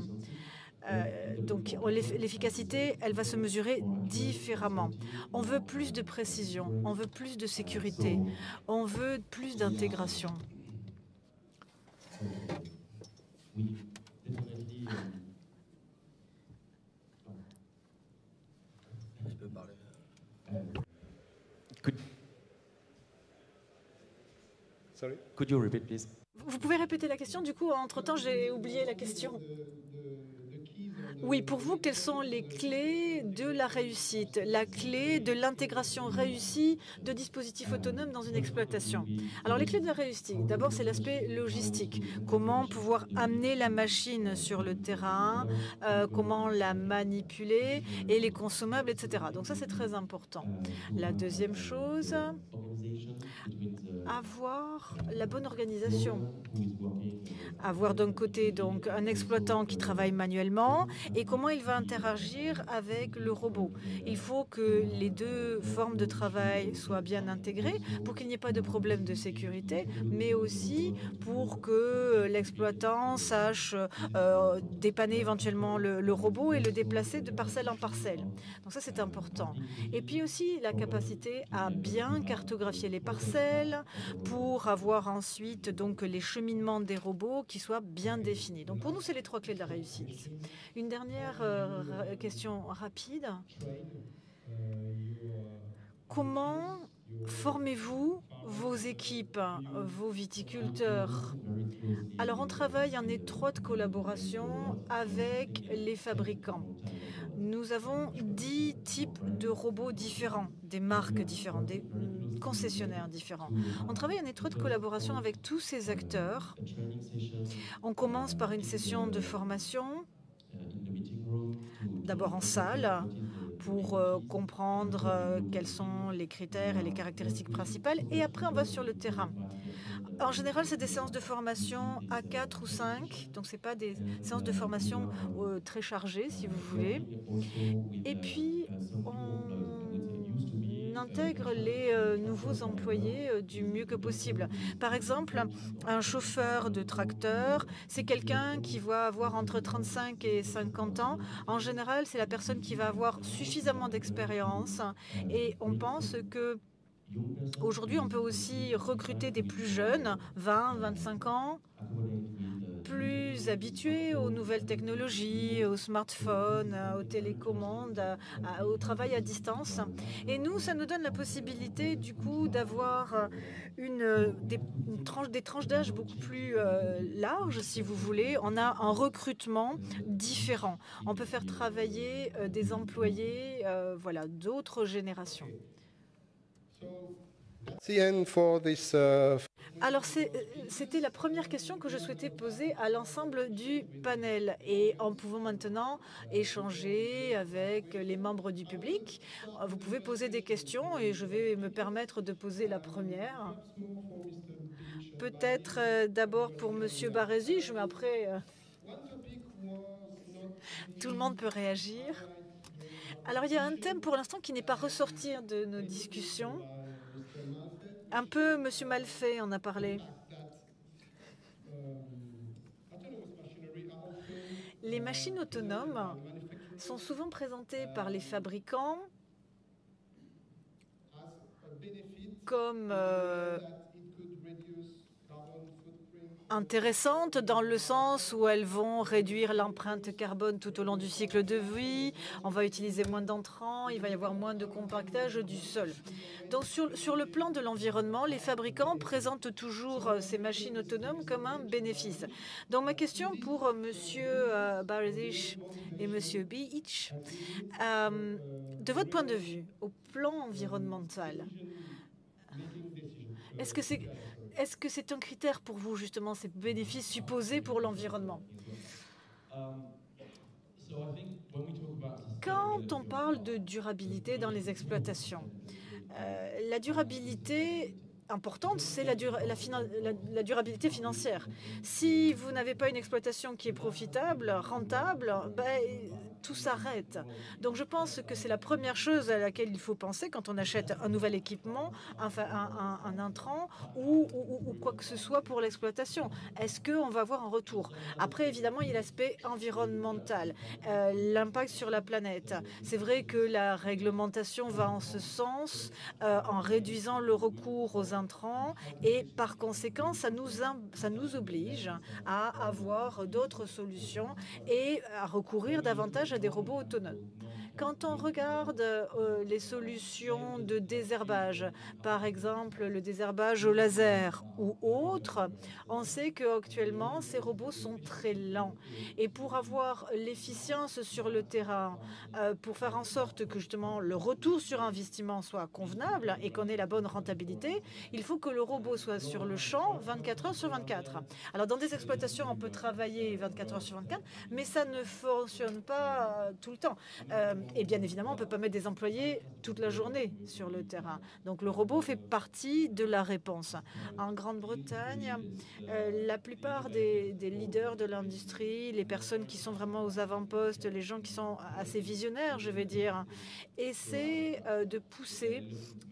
Donc l'efficacité, elle va se mesurer différemment. On veut plus de précision, on veut plus de sécurité, on veut plus d'intégration. Je peux parler. Sorry? Could you repeat, please? Vous pouvez répéter la question? Du coup, entre-temps, j'ai oublié la question. Oui, pour vous, quelles sont les clés de la réussite, la clé de l'intégration réussie de dispositifs autonomes dans une exploitation? Alors, les clés de la réussite, d'abord, c'est l'aspect logistique. Comment pouvoir amener la machine sur le terrain, comment la manipuler et les consommables, etc. Donc ça, c'est très important. La deuxième chose, avoir la bonne organisation. Avoir d'un côté donc un exploitant qui travaille manuellement et comment il va interagir avec le robot. Il faut que les deux formes de travail soient bien intégrées pour qu'il n'y ait pas de problème de sécurité, mais aussi pour que l'exploitant sache dépanner éventuellement le robot et le déplacer de parcelle en parcelle. Donc ça, c'est important. Et puis aussi la capacité à bien cartographier les parcelles pour avoir ensuite donc les cheminements des robots qui soient bien définis. Donc pour nous, c'est les trois clés de la réussite. Une dernière question rapide. Comment formez-vous vos équipes, vos viticulteurs? Alors on travaille en étroite collaboration avec les fabricants. Nous avons 10 types de robots différents, des marques différentes, des concessionnaires différents. On travaille en étroite collaboration avec tous ces acteurs. On commence par une session de formation, d'abord en salle, pour comprendre quels sont les critères et les caractéristiques principales, et après on va sur le terrain. En général, c'est des séances de formation à 4 ou 5, donc ce n'est pas des séances de formation très chargées, si vous voulez. Et puis, on intègre les nouveaux employés du mieux que possible. Par exemple, un chauffeur de tracteur, c'est quelqu'un qui va avoir entre 35 et 50 ans. En général, c'est la personne qui va avoir suffisamment d'expérience et on pense que aujourd'hui, on peut aussi recruter des plus jeunes, 20, 25 ans, plus habitués aux nouvelles technologies, aux smartphones, aux télécommandes, au travail à distance. Et nous, ça nous donne la possibilité, du coup, d'avoir des tranches d'âge beaucoup plus larges, si vous voulez. On a un recrutement différent. On peut faire travailler des employés voilà, d'autres générations. Alors, c'était la première question que je souhaitais poser à l'ensemble du panel. Et en pouvant maintenant échanger avec les membres du public, vous pouvez poser des questions et je vais me permettre de poser la première. Peut-être d'abord pour Monsieur Baresic, mais après, tout le monde peut réagir. Alors, il y a un thème pour l'instant qui n'est pas ressorti de nos discussions. Un peu, Monsieur Malfait en a parlé. Les machines autonomes sont souvent présentées par les fabricants comme intéressantes dans le sens où elles vont réduire l'empreinte carbone tout au long du cycle de vie, on va utiliser moins d'entrants, il va y avoir moins de compactage du sol. Donc sur le plan de l'environnement, les fabricants présentent toujours ces machines autonomes comme un bénéfice. Donc ma question pour Monsieur Baresic et Monsieur Beach, de votre point de vue, au plan environnemental, est-ce que c'est un critère pour vous, justement, ces bénéfices supposés pour l'environnement? Quand on parle de durabilité dans les exploitations, la durabilité importante, c'est la durabilité financière. Si vous n'avez pas une exploitation qui est profitable, rentable, tout s'arrête. Donc je pense que c'est la première chose à laquelle il faut penser quand on achète un nouvel équipement, un intrant ou quoi que ce soit pour l'exploitation. Est-ce qu'on va avoir un retour? Après, évidemment, il y a l'aspect environnemental, l'impact sur la planète. C'est vrai que la réglementation va en ce sens, en réduisant le recours aux intrants et par conséquent, ça nous oblige à avoir d'autres solutions et à recourir davantage à des robots autonomes. Quand on regarde les solutions de désherbage, par exemple le désherbage au laser ou autre, on sait qu'actuellement ces robots sont très lents. Et pour avoir l'efficience sur le terrain, pour faire en sorte que justement le retour sur investissement soit convenable et qu'on ait la bonne rentabilité, il faut que le robot soit sur le champ 24 heures sur 24. Alors dans des exploitations, on peut travailler 24 heures sur 24, mais ça ne fonctionne pas tout le temps. Et bien évidemment, on ne peut pas mettre des employés toute la journée sur le terrain. Donc le robot fait partie de la réponse. En Grande-Bretagne, la plupart des leaders de l'industrie, les personnes qui sont vraiment aux avant-postes, les gens qui sont assez visionnaires, je vais dire, essaient de pousser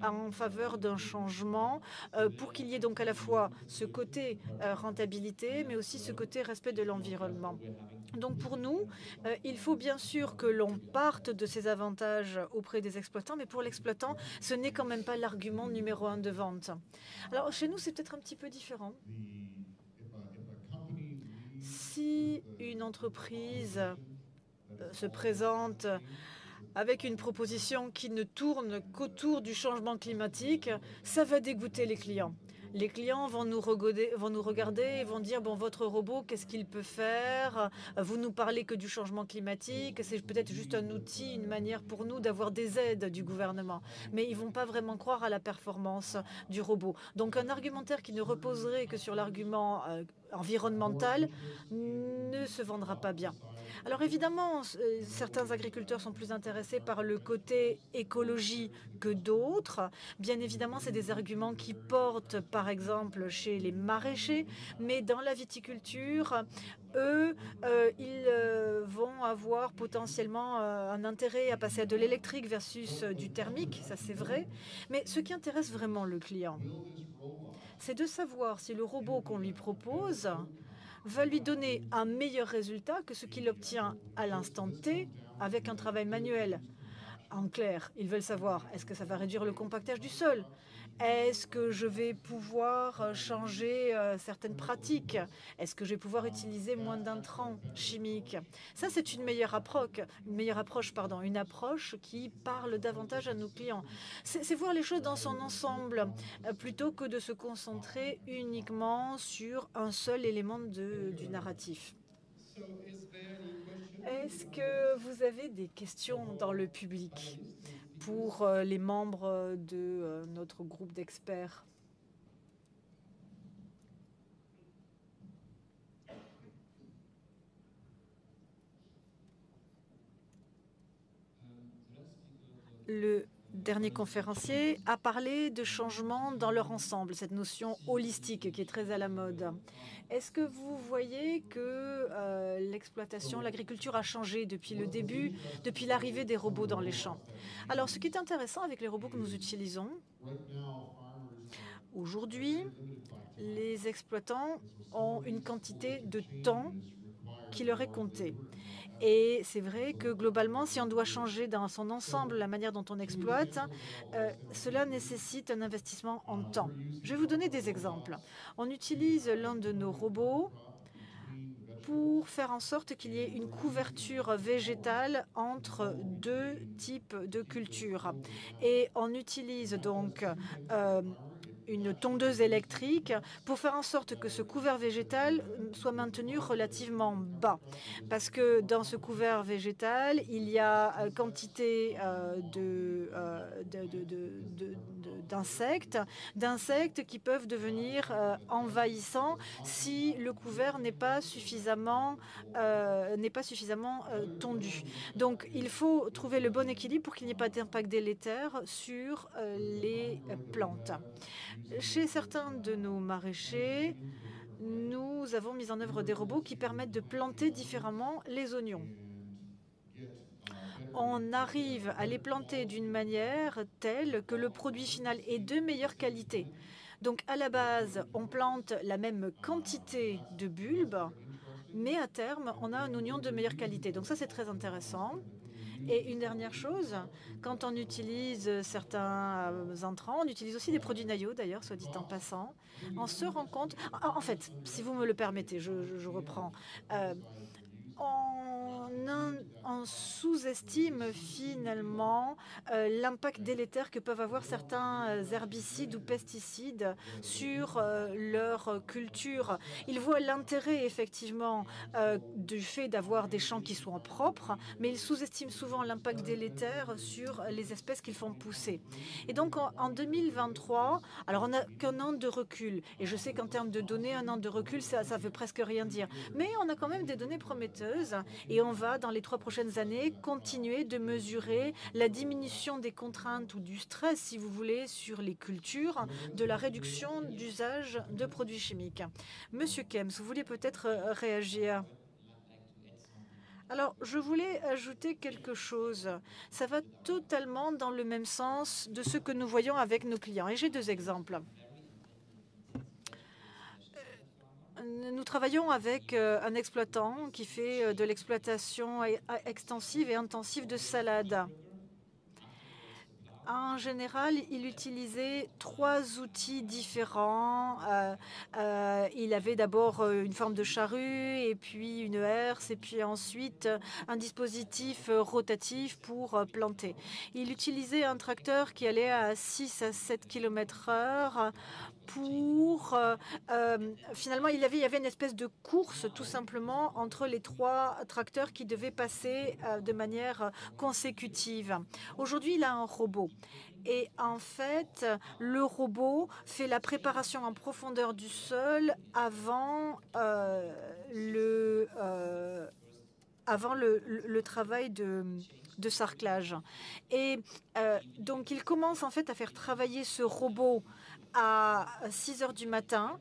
en faveur d'un changement pour qu'il y ait donc à la fois ce côté rentabilité, mais aussi ce côté respect de l'environnement. Donc pour nous, il faut bien sûr que l'on parte de ces avantages auprès des exploitants, mais pour l'exploitant, ce n'est quand même pas l'argument numéro 1 de vente. Alors chez nous, c'est peut-être un petit peu différent. Si une entreprise se présente avec une proposition qui ne tourne qu'autour du changement climatique, ça va dégoûter les clients. Les clients vont nous regarder et vont dire, bon, votre robot, qu'est-ce qu'il peut faire? Vous nous parlez que du changement climatique, c'est peut-être juste un outil, une manière pour nous d'avoir des aides du gouvernement. Mais ils ne vont pas vraiment croire à la performance du robot. Donc un argumentaire qui ne reposerait que sur l'argument environnemental ne se vendra pas bien. Alors évidemment, certains agriculteurs sont plus intéressés par le côté écologie que d'autres. Bien évidemment, c'est des arguments qui portent, par exemple, chez les maraîchers, mais dans la viticulture, eux, ils vont avoir potentiellement un intérêt à passer à de l'électrique versus du thermique, ça c'est vrai. Mais ce qui intéresse vraiment le client, c'est de savoir si le robot qu'on lui propose va lui donner un meilleur résultat que ce qu'il obtient à l'instant T avec un travail manuel. En clair, ils veulent savoir, est-ce que ça va réduire le compactage du sol? Est-ce que je vais pouvoir changer certaines pratiques? Est-ce que je vais pouvoir utiliser moins d'intrants chimiques? Ça, c'est une meilleure approche, une approche qui parle davantage à nos clients. C'est voir les choses dans son ensemble, plutôt que de se concentrer uniquement sur un seul élément du narratif. Est-ce que vous avez des questions dans le public pour les membres de notre groupe d'experts? Le dernier conférencier a parlé de changement dans leur ensemble, cette notion holistique qui est très à la mode. Est-ce que vous voyez que l'exploitation, l'agriculture a changé depuis le début, depuis l'arrivée des robots dans les champs? Alors, ce qui est intéressant avec les robots que nous utilisons, aujourd'hui, les exploitants ont une quantité de temps qui leur est comptée. Et c'est vrai que globalement, si on doit changer dans son ensemble la manière dont on exploite, cela nécessite un investissement en temps. Je vais vous donner des exemples. On utilise l'un de nos robots pour faire en sorte qu'il y ait une couverture végétale entre deux types de cultures. Et on utilise donc une tondeuse électrique pour faire en sorte que ce couvert végétal soit maintenu relativement bas. Parce que dans ce couvert végétal, il y a quantité d'insectes qui peuvent devenir envahissants si le couvert n'est pas suffisamment tondu. Donc il faut trouver le bon équilibre pour qu'il n'y ait pas d'impact délétère sur les plantes. Chez certains de nos maraîchers, nous avons mis en œuvre des robots qui permettent de planter différemment les oignons. On arrive à les planter d'une manière telle que le produit final est de meilleure qualité. Donc à la base, on plante la même quantité de bulbes, mais à terme, on a un oignon de meilleure qualité. Donc ça, c'est très intéressant. Et une dernière chose, quand on utilise certains intrants, on utilise aussi des produits naïaux d'ailleurs, soit dit en passant, on se rend compte, en fait, si vous me le permettez, je reprends, on sous-estime finalement l'impact délétère que peuvent avoir certains herbicides ou pesticides sur leur culture. Ils voient l'intérêt effectivement du fait d'avoir des champs qui soient propres, mais ils sous-estiment souvent l'impact délétère sur les espèces qu'ils font pousser. Et donc en 2023, alors on n'a qu'un an de recul, et je sais qu'en termes de données, un an de recul, ça veut presque rien dire, mais on a quand même des données prometteuses. Et on va, dans les 3 prochaines années, continuer de mesurer la diminution des contraintes ou du stress, si vous voulez, sur les cultures, de la réduction d'usage de produits chimiques. Monsieur Kems, vous voulez peut-être réagir? Alors, je voulais ajouter quelque chose. Ça va totalement dans le même sens de ce que nous voyons avec nos clients. Et j'ai 2 exemples. Nous travaillons avec un exploitant qui fait de l'exploitation extensive et intensive de salade. En général, il utilisait 3 outils différents. Il avait d'abord une forme de charrue, et puis une herse, et puis ensuite un dispositif rotatif pour planter. Il utilisait un tracteur qui allait à 6 à 7 km/h pour... finalement, il y avait une espèce de course, tout simplement, entre les 3 tracteurs qui devaient passer de manière consécutive. Aujourd'hui, il a un robot. Et en fait, le robot fait la préparation en profondeur du sol avant le travail de sarclage. Et donc, il commence en fait à faire travailler ce robot à 6 heures du matin.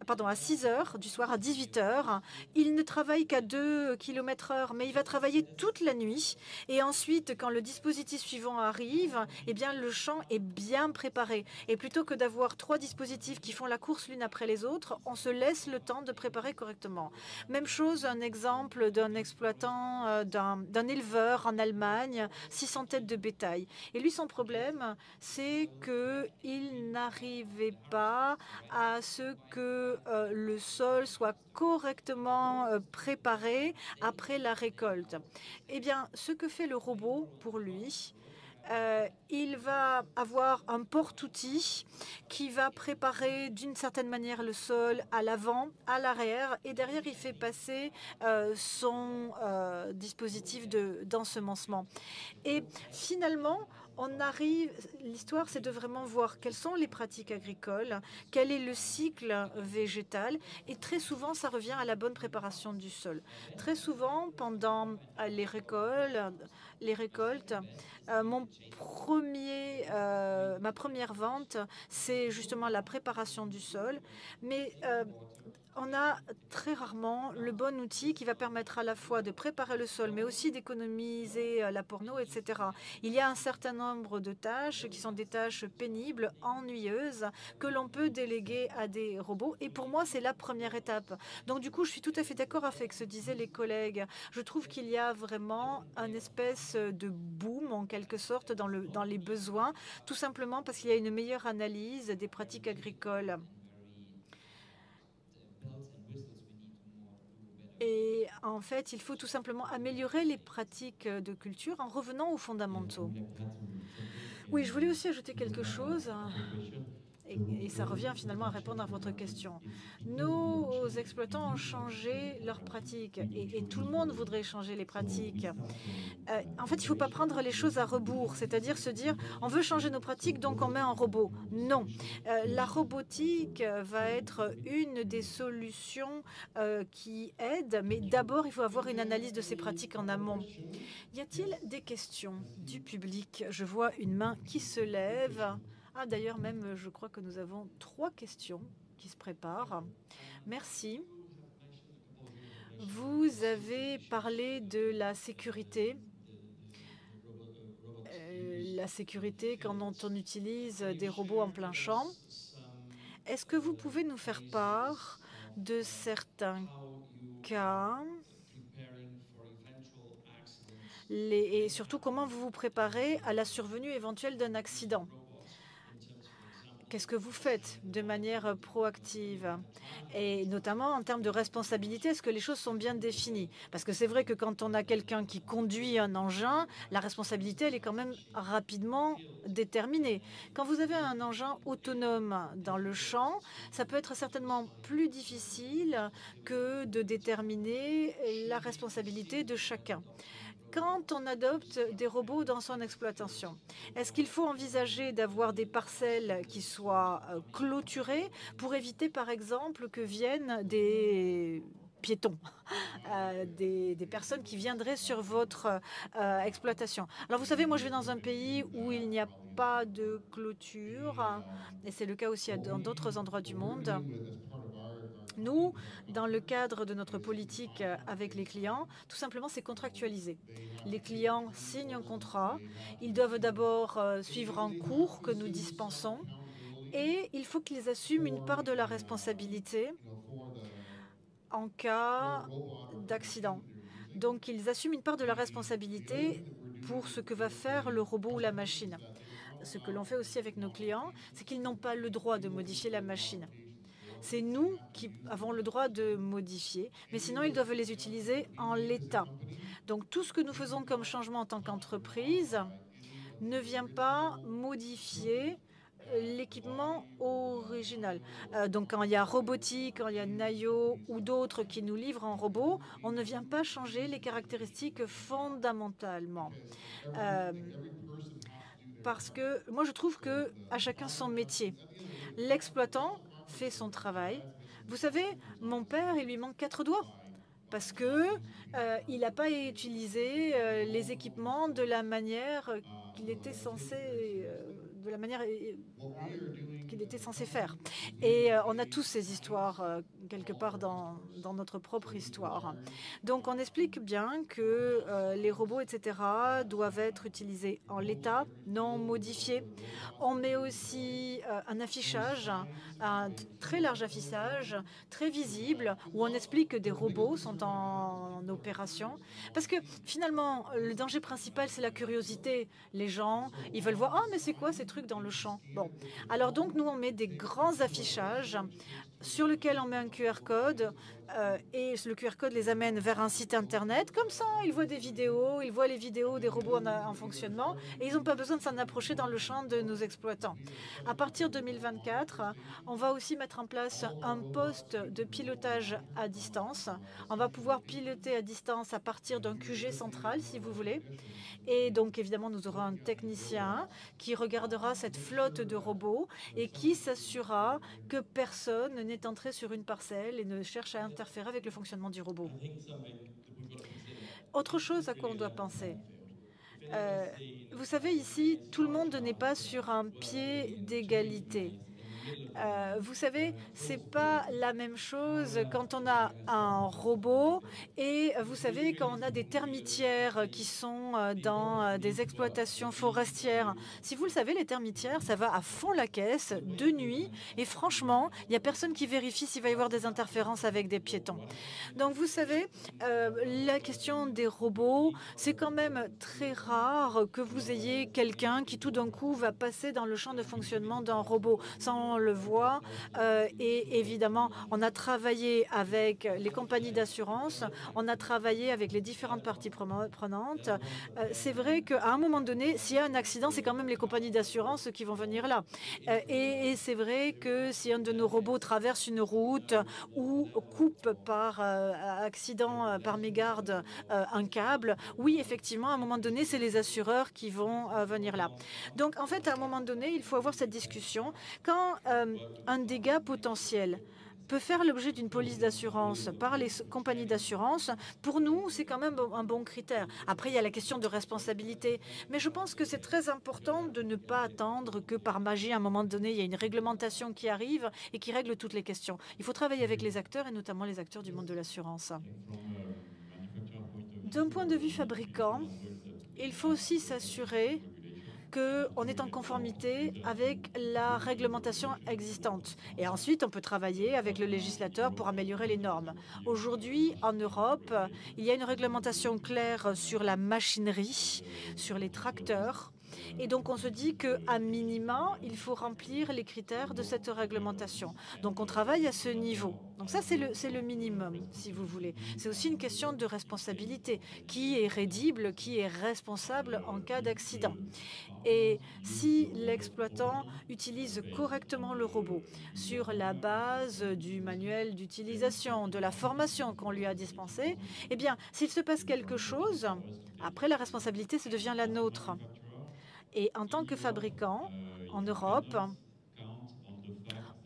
Pardon, à 6 heures du soir, à 18 heures. Il ne travaille qu'à 2 km/h, mais il va travailler toute la nuit. Et ensuite, quand le dispositif suivant arrive, eh bien, le champ est bien préparé. Et plutôt que d'avoir 3 dispositifs qui font la course l'une après les autres, on se laisse le temps de préparer correctement. Même chose, un exemple d'un exploitant, d'un éleveur en Allemagne, 600 têtes de bétail. Et lui, son problème, c'est qu'il n'arrivait pas à ce que le sol soit correctement préparé après la récolte. Eh bien, ce que fait le robot pour lui, il va avoir un porte-outil qui va préparer d'une certaine manière le sol à l'avant, à l'arrière, et derrière il fait passer son dispositif d'ensemencement. Et finalement, l'histoire, c'est de vraiment voir quelles sont les pratiques agricoles, quel est le cycle végétal, et très souvent, ça revient à la bonne préparation du sol. Très souvent, pendant les récoltes, ma première vente, c'est justement la préparation du sol, mais on a très rarement le bon outil qui va permettre à la fois de préparer le sol, mais aussi d'économiser l'apport en eau, etc. Il y a un certain nombre de tâches qui sont des tâches pénibles, ennuyeuses, que l'on peut déléguer à des robots. Et pour moi, c'est la première étape. Donc du coup, je suis tout à fait d'accord avec ce que disaient les collègues. Je trouve qu'il y a vraiment un espèce de boom, en quelque sorte, dans les besoins, tout simplement parce qu'il y a une meilleure analyse des pratiques agricoles. Et en fait, il faut tout simplement améliorer les pratiques de culture en revenant aux fondamentaux. Oui, je voulais aussi ajouter quelque chose. Et ça revient finalement à répondre à votre question. Nos exploitants ont changé leurs pratiques et tout le monde voudrait changer les pratiques. En fait, il ne faut pas prendre les choses à rebours, c'est-à-dire se dire on veut changer nos pratiques donc on met un robot. Non, la robotique va être une des solutions qui aide, mais d'abord il faut avoir une analyse de ces pratiques en amont. Y a-t-il des questions du public? Je vois une main qui se lève. Ah, d'ailleurs, même, je crois que nous avons 3 questions qui se préparent. Merci. Vous avez parlé de la sécurité. La sécurité quand on utilise des robots en plein champ. Est-ce que vous pouvez nous faire part de certains cas et surtout comment vous vous préparez à la survenue éventuelle d'un accident? Qu'est-ce que vous faites de manière proactive? Et notamment en termes de responsabilité, est-ce que les choses sont bien définies? Parce que c'est vrai que quand on a quelqu'un qui conduit un engin, la responsabilité, elle est quand même rapidement déterminée. Quand vous avez un engin autonome dans le champ, ça peut être certainement plus difficile que de déterminer la responsabilité de chacun. Quand on adopte des robots dans son exploitation, est-ce qu'il faut envisager d'avoir des parcelles qui soient clôturées pour éviter, par exemple, que viennent des piétons, des personnes qui viendraient sur votre exploitation? Alors, vous savez, moi, je vais dans un pays où il n'y a pas de clôture, et c'est le cas aussi dans d'autres endroits du monde. Nous, dans le cadre de notre politique avec les clients, tout simplement, c'est contractualisé. Les clients signent un contrat. Ils doivent d'abord suivre un cours que nous dispensons et il faut qu'ils assument une part de la responsabilité en cas d'accident. Donc, ils assument une part de la responsabilité pour ce que va faire le robot ou la machine. Ce que l'on fait aussi avec nos clients, c'est qu'ils n'ont pas le droit de modifier la machine. C'est nous qui avons le droit de modifier, mais sinon ils doivent les utiliser en l'état. Donc tout ce que nous faisons comme changement en tant qu'entreprise ne vient pas modifier l'équipement original. Donc quand il y a robotique, quand il y a Nayo ou d'autres qui nous livrent en robot, on ne vient pas changer les caractéristiques fondamentalement. Parce que moi je trouve que à chacun son métier. L'exploitant fait son travail. Vous savez, mon père, il lui manque 4 doigts parce que il n'a pas utilisé les équipements de la manière qu'il était censé, faire. Et on a tous ces histoires quelque part dans notre propre histoire. Donc on explique bien que les robots, etc., doivent être utilisés en l'état, non modifiés. On met aussi un affichage, un très large affichage, très visible, où on explique que des robots sont en opération. Parce que finalement, le danger principal, c'est la curiosité. Les gens, ils veulent voir « Ah, mais c'est quoi ces trucs dans le champ ?» Bon, alors donc nous, on met des grands affichages sur lequel on met un QR code et le QR code les amène vers un site internet. Comme ça, ils voient des vidéos, ils voient les vidéos des robots en fonctionnement et ils n'ont pas besoin de s'en approcher dans le champ de nos exploitants. À partir de 2024, on va aussi mettre en place un poste de pilotage à distance. On va pouvoir piloter à distance à partir d'un QG central, si vous voulez. Et donc, évidemment, nous aurons un technicien qui regardera cette flotte de robots et qui s'assurera que personne n'est entré sur une parcelle et ne cherche à interférer avec le fonctionnement du robot. Autre chose à quoi on doit penser. Vous savez, ici, tout le monde n'est pas sur un pied d'égalité. Vous savez, c'est pas la même chose quand on a un robot et vous savez quand on a des termitières qui sont dans des exploitations forestières. Si vous le savez, les termitières, ça va à fond la caisse de nuit et franchement, il n'y a personne qui vérifie s'il va y avoir des interférences avec des piétons. Donc vous savez, la question des robots, c'est quand même très rare que vous ayez quelqu'un qui tout d'un coup va passer dans le champ de fonctionnement d'un robot sans le voit. Et évidemment, on a travaillé avec les compagnies d'assurance, on a travaillé avec les différentes parties prenantes. C'est vrai qu'à un moment donné, s'il y a un accident, c'est quand même les compagnies d'assurance qui vont venir là. Et c'est vrai que si un de nos robots traverse une route ou coupe par accident, par mégarde, un câble, oui, effectivement, à un moment donné, c'est les assureurs qui vont venir là. Donc, en fait, à un moment donné, il faut avoir cette discussion. Quand un dégât potentiel peut faire l'objet d'une police d'assurance par les compagnies d'assurance, pour nous, c'est quand même un bon critère. Après, il y a la question de responsabilité. Mais je pense que c'est très important de ne pas attendre que par magie, à un moment donné, il y a une réglementation qui arrive et qui règle toutes les questions. Il faut travailler avec les acteurs et notamment les acteurs du monde de l'assurance. D'un point de vue fabricant, il faut aussi s'assurer qu'on est en conformité avec la réglementation existante. Et ensuite, on peut travailler avec le législateur pour améliorer les normes. Aujourd'hui, en Europe, il y a une réglementation claire sur la machinerie, sur les tracteurs. Et donc, on se dit qu'à minima, il faut remplir les critères de cette réglementation. Donc, on travaille à ce niveau. Donc, ça, c'est le minimum, si vous voulez. C'est aussi une question de responsabilité. Qui est rédible, qui est responsable en cas d'accident? Et si l'exploitant utilise correctement le robot sur la base du manuel d'utilisation, de la formation qu'on lui a dispensée, eh bien, s'il se passe quelque chose, après, la responsabilité, ça devient la nôtre. Et en tant que fabricant, en Europe,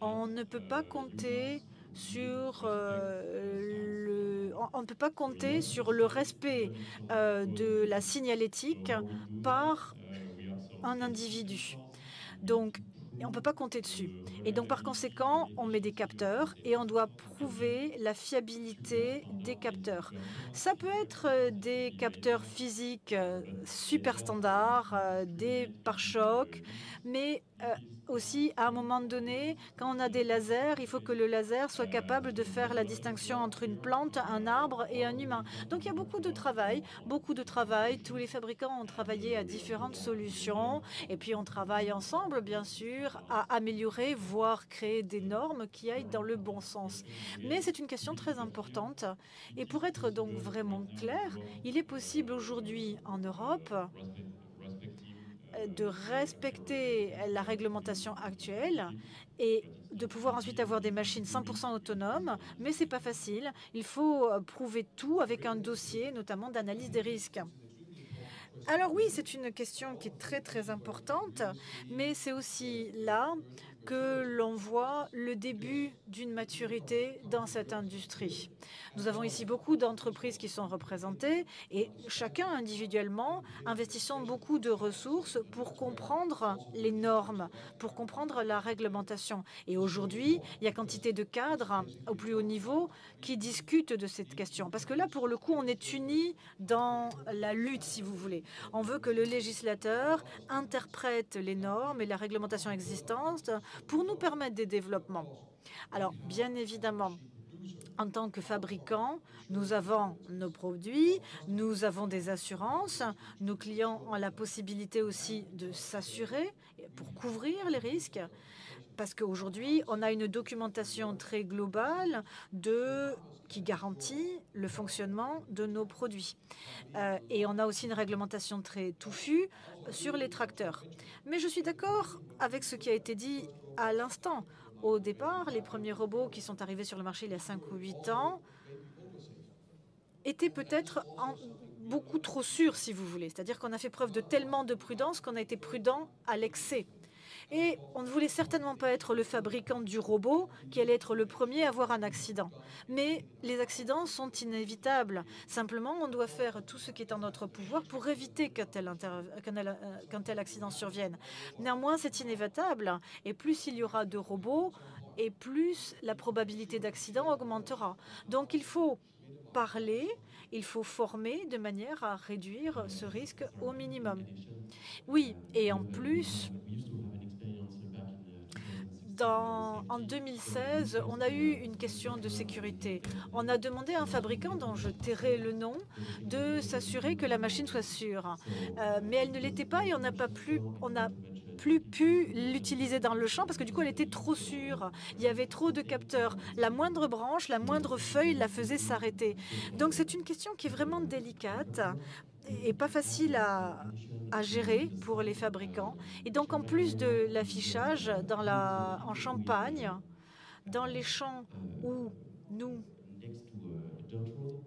on ne peut pas compter sur on ne peut pas compter sur le respect de la signalétique par un individu. Donc, on ne peut pas compter dessus. Et donc, par conséquent, on met des capteurs et on doit prouver la fiabilité des capteurs. Ça peut être des capteurs physiques super standards, des pare-chocs, mais aussi, à un moment donné, quand on a des lasers, il faut que le laser soit capable de faire la distinction entre une plante, un arbre et un humain. Donc, il y a beaucoup de travail, beaucoup de travail. Tous les fabricants ont travaillé à différentes solutions. Et puis, on travaille ensemble, bien sûr, à améliorer, voire créer des normes qui aillent dans le bon sens. Mais c'est une question très importante. Et pour être donc vraiment clair, il est possible aujourd'hui en Europe de respecter la réglementation actuelle et de pouvoir ensuite avoir des machines 100% autonomes, mais ce n'est pas facile. Il faut prouver tout avec un dossier, notamment d'analyse des risques. Alors oui, c'est une question qui est très très importante, mais c'est aussi là que l'on voit le début d'une maturité dans cette industrie. Nous avons ici beaucoup d'entreprises qui sont représentées et chacun individuellement investissant beaucoup de ressources pour comprendre les normes, pour comprendre la réglementation. Et aujourd'hui, il y a quantité de cadres au plus haut niveau qui discutent de cette question. Parce que là, pour le coup, on est unis dans la lutte, si vous voulez. On veut que le législateur interprète les normes et la réglementation existante pour nous permettre des développements. Alors, bien évidemment, en tant que fabricant, nous avons nos produits, nous avons des assurances. Nos clients ont la possibilité aussi de s'assurer pour couvrir les risques. Parce qu'aujourd'hui, on a une documentation très globale qui garantit le fonctionnement de nos produits. Et on a aussi une réglementation très touffue sur les tracteurs. Mais je suis d'accord avec ce qui a été dit à l'instant. Au départ, les premiers robots qui sont arrivés sur le marché il y a 5 ou 8 ans étaient peut-être beaucoup trop sûrs, si vous voulez. C'est-à-dire qu'on a fait preuve de tellement de prudence qu'on a été prudent à l'excès. Et on ne voulait certainement pas être le fabricant du robot qui allait être le premier à avoir un accident. Mais les accidents sont inévitables. Simplement, on doit faire tout ce qui est en notre pouvoir pour éviter qu'un tel accident survienne. Néanmoins, c'est inévitable. Et plus il y aura de robots, et plus la probabilité d'accident augmentera. Donc il faut parler, il faut former de manière à réduire ce risque au minimum. Oui, et en plus, en 2016, on a eu une question de sécurité. On a demandé à un fabricant, dont je tairai le nom, de s'assurer que la machine soit sûre. Mais elle ne l'était pas et on n'a plus pu l'utiliser dans le champ parce que du coup, elle était trop sûre. Il y avait trop de capteurs. La moindre branche, la moindre feuille la faisait s'arrêter. Donc, c'est une question qui est vraiment délicate et pas facile à gérer pour les fabricants. Et donc, en plus de l'affichage en Champagne, dans les champs où nous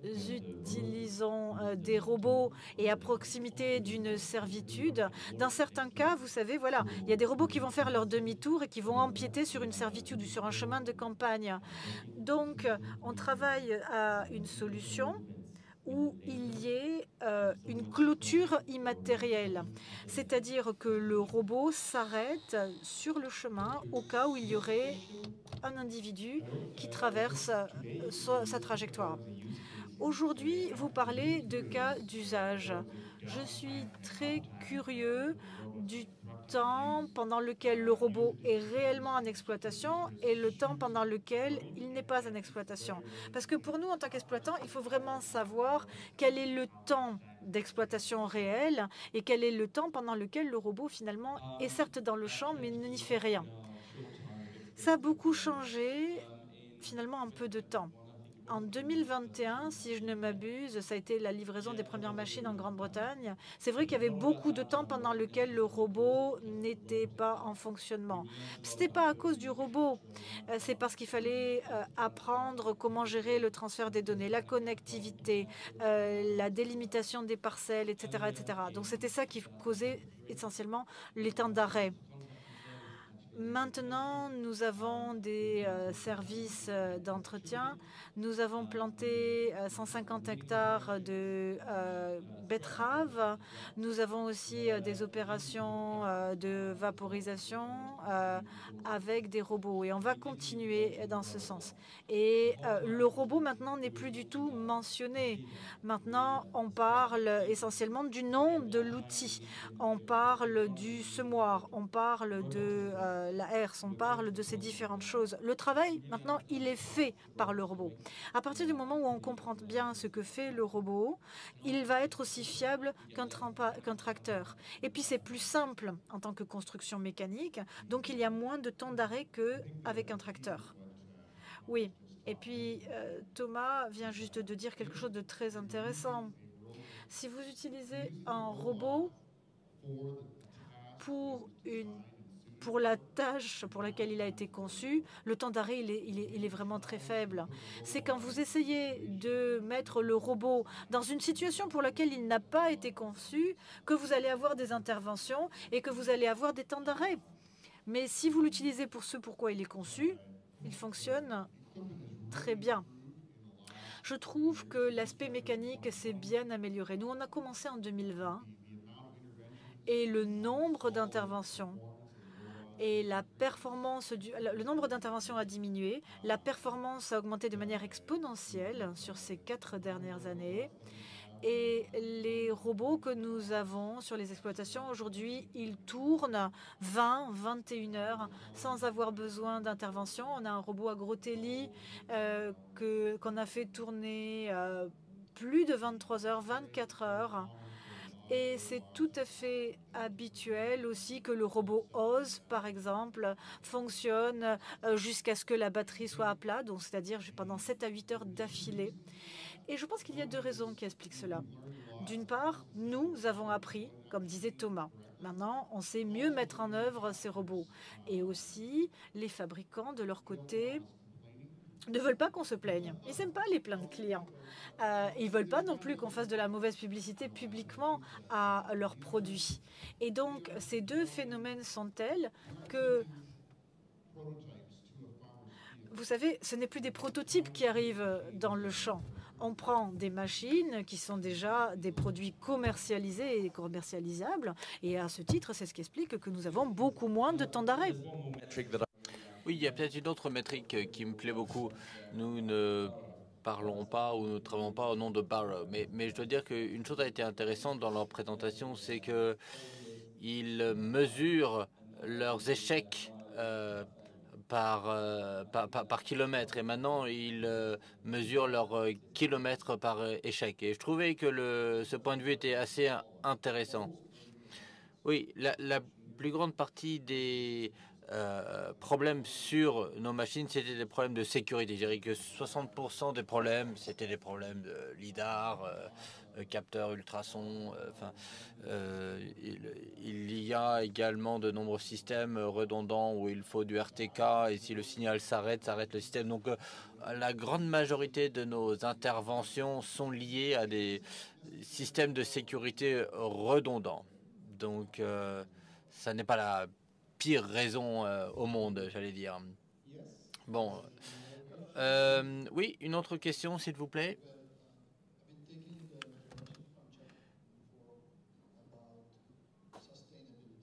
utilisons des robots et à proximité d'une servitude. Dans certains cas, vous savez, voilà, il y a des robots qui vont faire leur demi-tour et qui vont empiéter sur une servitude ou sur un chemin de campagne. Donc, on travaille à une solution où il y ait une clôture immatérielle, c'est-à-dire que le robot s'arrête sur le chemin au cas où il y aurait un individu qui traverse sa trajectoire. Aujourd'hui, vous parlez de cas d'usage. Je suis très curieux du temps pendant lequel le robot est réellement en exploitation et le temps pendant lequel il n'est pas en exploitation. Parce que pour nous, en tant qu'exploitants, il faut vraiment savoir quel est le temps d'exploitation réel et quel est le temps pendant lequel le robot finalement est certes dans le champ mais n'y fait rien. Ça a beaucoup changé finalement en peu de temps. En 2021, si je ne m'abuse, ça a été la livraison des premières machines en Grande-Bretagne. C'est vrai qu'il y avait beaucoup de temps pendant lequel le robot n'était pas en fonctionnement. Ce n'était pas à cause du robot, c'est parce qu'il fallait apprendre comment gérer le transfert des données, la connectivité, la délimitation des parcelles, etc., etc. Donc c'était ça qui causait essentiellement les temps d'arrêt. Maintenant, nous avons des services d'entretien. Nous avons planté 150 hectares de betteraves. Nous avons aussi des opérations de vaporisation avec des robots. Et on va continuer dans ce sens. Et le robot, maintenant, n'est plus du tout mentionné. Maintenant, on parle essentiellement du nom de l'outil. On parle du semoir. On parle de la herse, on parle de ces différentes choses. Le travail, maintenant, il est fait par le robot. À partir du moment où on comprend bien ce que fait le robot, il va être aussi fiable qu'un tracteur. Et puis, c'est plus simple en tant que construction mécanique, donc il y a moins de temps d'arrêt qu'avec un tracteur. Oui, et puis Thomas vient juste de dire quelque chose de très intéressant. Si vous utilisez un robot pour la tâche pour laquelle il a été conçu, le temps d'arrêt, il est vraiment très faible. C'est quand vous essayez de mettre le robot dans une situation pour laquelle il n'a pas été conçu que vous allez avoir des interventions et que vous allez avoir des temps d'arrêt. Mais si vous l'utilisez pour ce pourquoi il est conçu, il fonctionne très bien. Je trouve que l'aspect mécanique s'est bien amélioré. Nous, on a commencé en 2020 et le nombre d'interventions et la performance, le nombre d'interventions a diminué, la performance a augmenté de manière exponentielle sur ces 4 dernières années. Et les robots que nous avons sur les exploitations aujourd'hui, ils tournent 20-21 heures sans avoir besoin d'intervention. On a un robot Agrotelli qu'on a fait tourner plus de 23 heures, 24 heures. Et c'est tout à fait habituel aussi que le robot OZ, par exemple, fonctionne jusqu'à ce que la batterie soit à plat, donc c'est-à-dire pendant 7 à 8 heures d'affilée. Et je pense qu'il y a 2 raisons qui expliquent cela. D'une part, nous avons appris, comme disait Thomas. Maintenant, on sait mieux mettre en œuvre ces robots. Et aussi, les fabricants, de leur côté, ne veulent pas qu'on se plaigne. Ils n'aiment pas les plaintes clients. Ils ne veulent pas non plus qu'on fasse de la mauvaise publicité publiquement à leurs produits. Et donc, ces 2 phénomènes sont tels que, vous savez, ce n'est plus des prototypes qui arrivent dans le champ. On prend des machines qui sont déjà des produits commercialisés et commercialisables. Et à ce titre, c'est ce qui explique que nous avons beaucoup moins de temps d'arrêt. Oui, il y a peut-être une autre métrique qui me plaît beaucoup. Nous ne parlons pas ou ne travaillons pas au nom de Barrow. Mais je dois dire qu'une chose a été intéressante dans leur présentation, c'est qu'ils mesurent leurs échecs par kilomètre. Et maintenant, ils mesurent leurs kilomètres par échec. Et je trouvais que ce point de vue était assez intéressant. Oui, la plus grande partie des problèmes sur nos machines, c'était des problèmes de sécurité. Je dirais que 60% des problèmes, c'était des problèmes de lidar, capteurs ultrasons. Il y a également de nombreux systèmes redondants où il faut du RTK et si le signal s'arrête le système. Donc la grande majorité de nos interventions sont liées à des systèmes de sécurité redondants. Donc ça n'est pas la pire raison au monde, j'allais dire. Bon. Oui, une autre question, s'il vous plaît.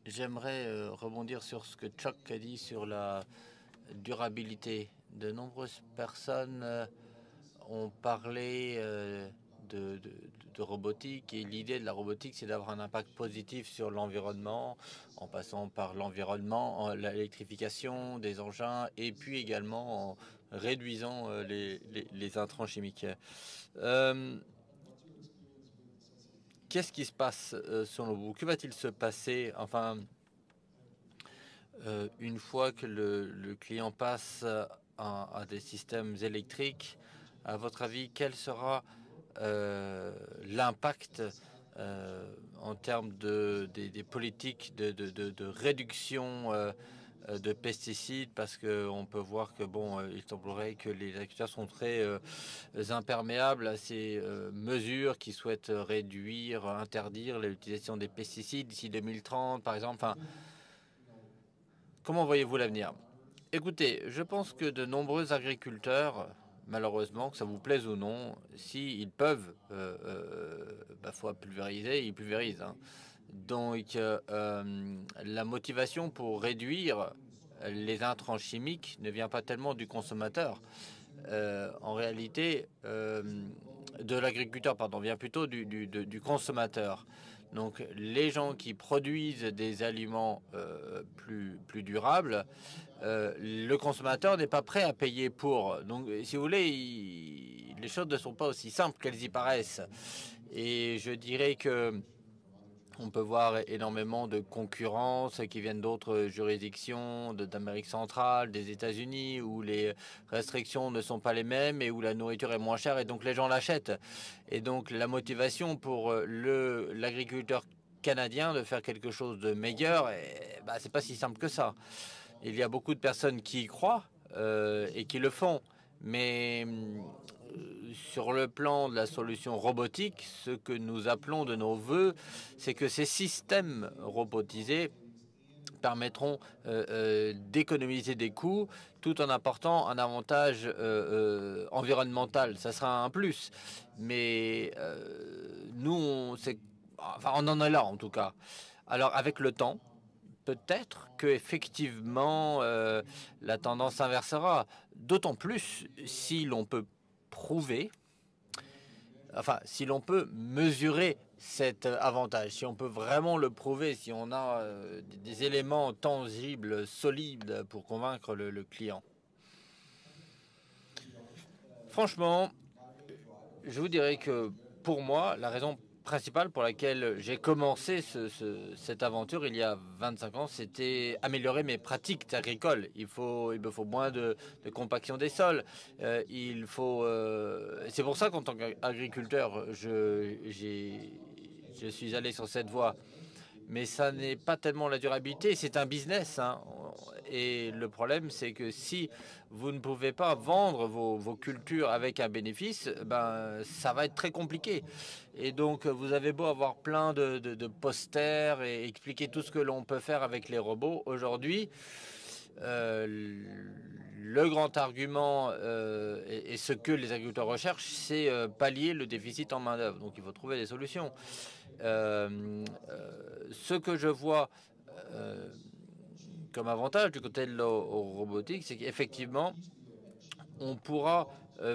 J'aimerais rebondir sur ce que Chuck a dit sur la durabilité. De nombreuses personnes ont parlé de robotique et l'idée de la robotique, c'est d'avoir un impact positif sur l'environnement en passant par l'environnement, l'électrification des engins et puis également en réduisant les intrants chimiques. Qu'est-ce qui se passe selon vous? Que va-t-il se passer une fois que le client passe à des systèmes électriques? À votre avis, quel sera l'impact en termes des politiques de réduction de pesticides, parce qu'on peut voir que il semblerait que les agriculteurs sont très imperméables à ces mesures qui souhaitent réduire, interdire l'utilisation des pesticides d'ici 2030, par exemple. Comment voyez-vous l'avenir? Écoutez, je pense que de nombreux agriculteurs, malheureusement, que ça vous plaise ou non, s'ils peuvent pulvériser, ils pulvérisent. Hein. Donc, la motivation pour réduire les intrants chimiques ne vient pas tellement du consommateur. En réalité, de l'agriculteur, pardon, vient plutôt du consommateur. Donc, les gens qui produisent des aliments plus durables, le consommateur n'est pas prêt à payer pour. Donc, si vous voulez, les choses ne sont pas aussi simples qu'elles y paraissent. Et je dirais que on peut voir énormément de concurrence qui viennent d'autres juridictions, d'Amérique centrale, des États-Unis, où les restrictions ne sont pas les mêmes et où la nourriture est moins chère et donc les gens l'achètent. Et donc la motivation pour l'agriculteur canadien de faire quelque chose de meilleur, c'est pas si simple que ça. Il y a beaucoup de personnes qui y croient et qui le font, mais sur le plan de la solution robotique, ce que nous appelons de nos voeux, c'est que ces systèmes robotisés permettront d'économiser des coûts tout en apportant un avantage environnemental. Ça sera un plus. Mais nous, on en est là en tout cas. Alors avec le temps, peut-être que effectivement la tendance inversera. D'autant plus si l'on peut prouver, si l'on peut mesurer cet avantage, si on peut vraiment le prouver, si on a des éléments tangibles, solides pour convaincre le client. Franchement, je vous dirais que pour moi, la raison principale pour laquelle j'ai commencé cette aventure il y a 25 ans, c'était améliorer mes pratiques agricoles. Il me faut moins de compaction des sols. C'est pour ça qu'en tant qu'agriculteur, je suis allé sur cette voie. Mais ça n'est pas tellement la durabilité, c'est un business. Hein. Et le problème, c'est que si vous ne pouvez pas vendre vos cultures avec un bénéfice, ça va être très compliqué. Et donc, vous avez beau avoir plein de posters et expliquer tout ce que l'on peut faire avec les robots. Aujourd'hui, le grand argument et ce que les agriculteurs recherchent, c'est pallier le déficit en main-d'œuvre. Donc, il faut trouver des solutions. Ce que je vois comme avantage du côté de la robotique, c'est qu'effectivement, on pourra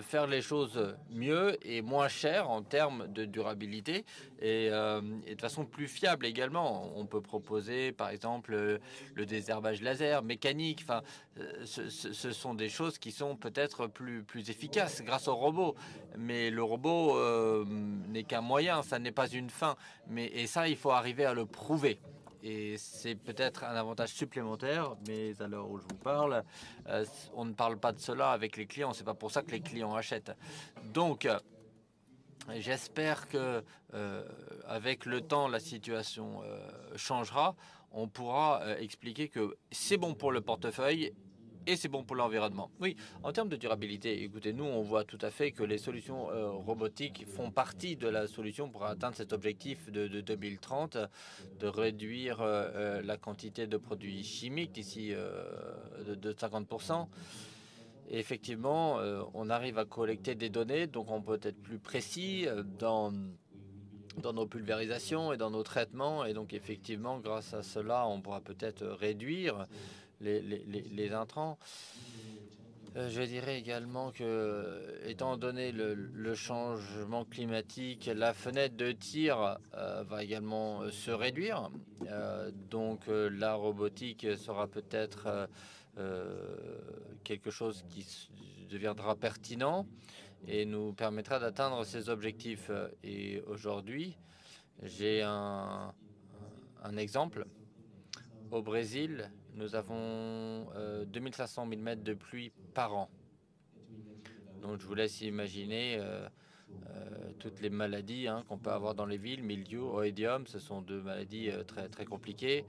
faire les choses mieux et moins cher en termes de durabilité et de façon plus fiable également. On peut proposer par exemple le désherbage laser, mécanique. Ce sont des choses qui sont peut-être plus efficaces grâce au robot. Mais le robot n'est qu'un moyen, ça n'est pas une fin. Et ça, il faut arriver à le prouver. et c'est peut-être un avantage supplémentaire, mais à l'heure où je vous parle, on ne parle pas de cela avec les clients. C'est pas pour ça que les clients achètent. Donc, j'espère que avec le temps, la situation changera. On pourra expliquer que c'est bon pour le portefeuille et c'est bon pour l'environnement. Oui, en termes de durabilité, écoutez, nous, on voit tout à fait que les solutions robotiques font partie de la solution pour atteindre cet objectif de 2030, de réduire la quantité de produits chimiques d'ici de 50%. Et effectivement, on arrive à collecter des données, donc on peut être plus précis dans nos pulvérisations et dans nos traitements. Et donc effectivement, grâce à cela, on pourra peut-être réduire les intrants. Je dirais également que, étant donné le changement climatique, la fenêtre de tir va également se réduire. Donc la robotique sera peut-être quelque chose qui deviendra pertinent et nous permettra d'atteindre ces objectifs. Et aujourd'hui, j'ai un exemple. Au Brésil, nous avons 2500 mm de pluie par an. Donc je vous laisse imaginer toutes les maladies qu'on peut avoir dans les villes. Mildiou, oïdium, ce sont deux maladies très, très compliquées.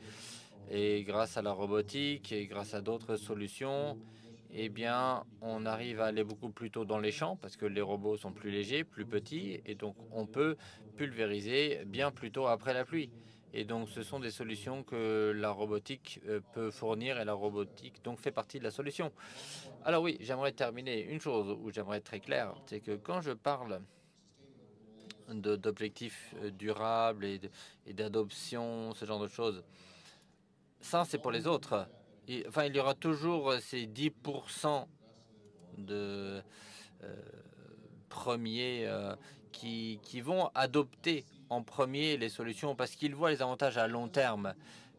Et grâce à la robotique et grâce à d'autres solutions, eh bien, on arrive à aller beaucoup plus tôt dans les champs parce que les robots sont plus légers, plus petits, et donc on peut pulvériser bien plus tôt après la pluie. Et donc, ce sont des solutions que la robotique peut fournir et la robotique donc fait partie de la solution. Alors oui, j'aimerais terminer une chose où j'aimerais être très clair, c'est que quand je parle d'objectifs durables et d'adoption, ce genre de choses, ça c'est pour les autres. Enfin, il y aura toujours ces 10% de premiers qui vont adopter en premier les solutions parce qu'ils voient les avantages à long terme.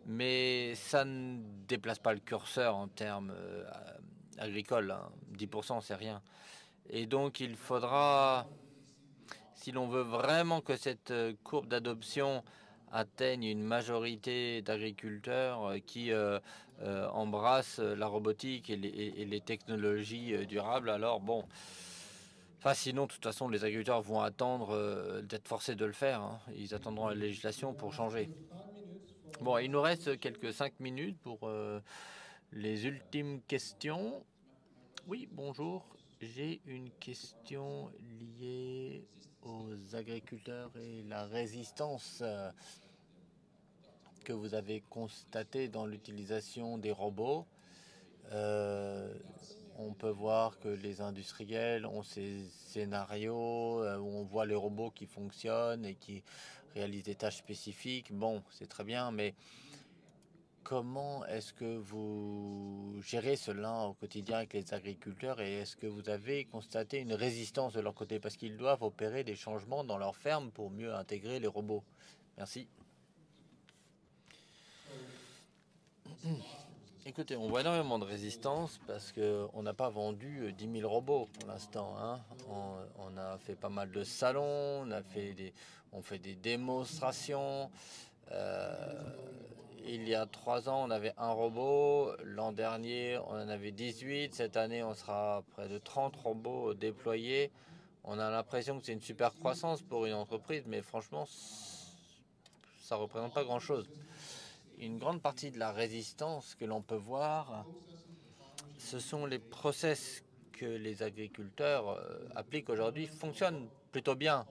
Mais ça ne déplace pas le curseur en termes agricoles. 10%, c'est rien. Et donc, il faudra, si l'on veut vraiment que cette courbe d'adoption atteigne une majorité d'agriculteurs qui embrassent la robotique et les technologies durables, alors bon, enfin sinon de toute façon les agriculteurs vont attendre d'être forcés de le faire. Ils attendront la législation pour changer. Bon, il nous reste quelques 5 minutes pour les ultimes questions. Oui, bonjour. J'ai une question liée aux agriculteurs et la résistance que vous avez constatée dans l'utilisation des robots. On peut voir que les industriels ont ces scénarios où on voit les robots qui fonctionnent et qui réalisent des tâches spécifiques. Bon, c'est très bien, mais comment est-ce que vous gérez cela au quotidien avec les agriculteurs et est-ce que vous avez constaté une résistance de leur côté parce qu'ils doivent opérer des changements dans leur ferme pour mieux intégrer les robots? Merci. Écoutez, on voit énormément de résistance parce qu'on n'a pas vendu 10 000 robots pour l'instant. On a fait pas mal de salons, on fait des démonstrations. Il y a 3 ans, on avait un robot. L'an dernier, on en avait 18. Cette année, on sera près de 30 robots déployés. On a l'impression que c'est une super croissance pour une entreprise, mais franchement, ça ne représente pas grand-chose. Une grande partie de la résistance que l'on peut voir, ce sont les process que les agriculteurs appliquent aujourd'hui, fonctionnent plutôt bien.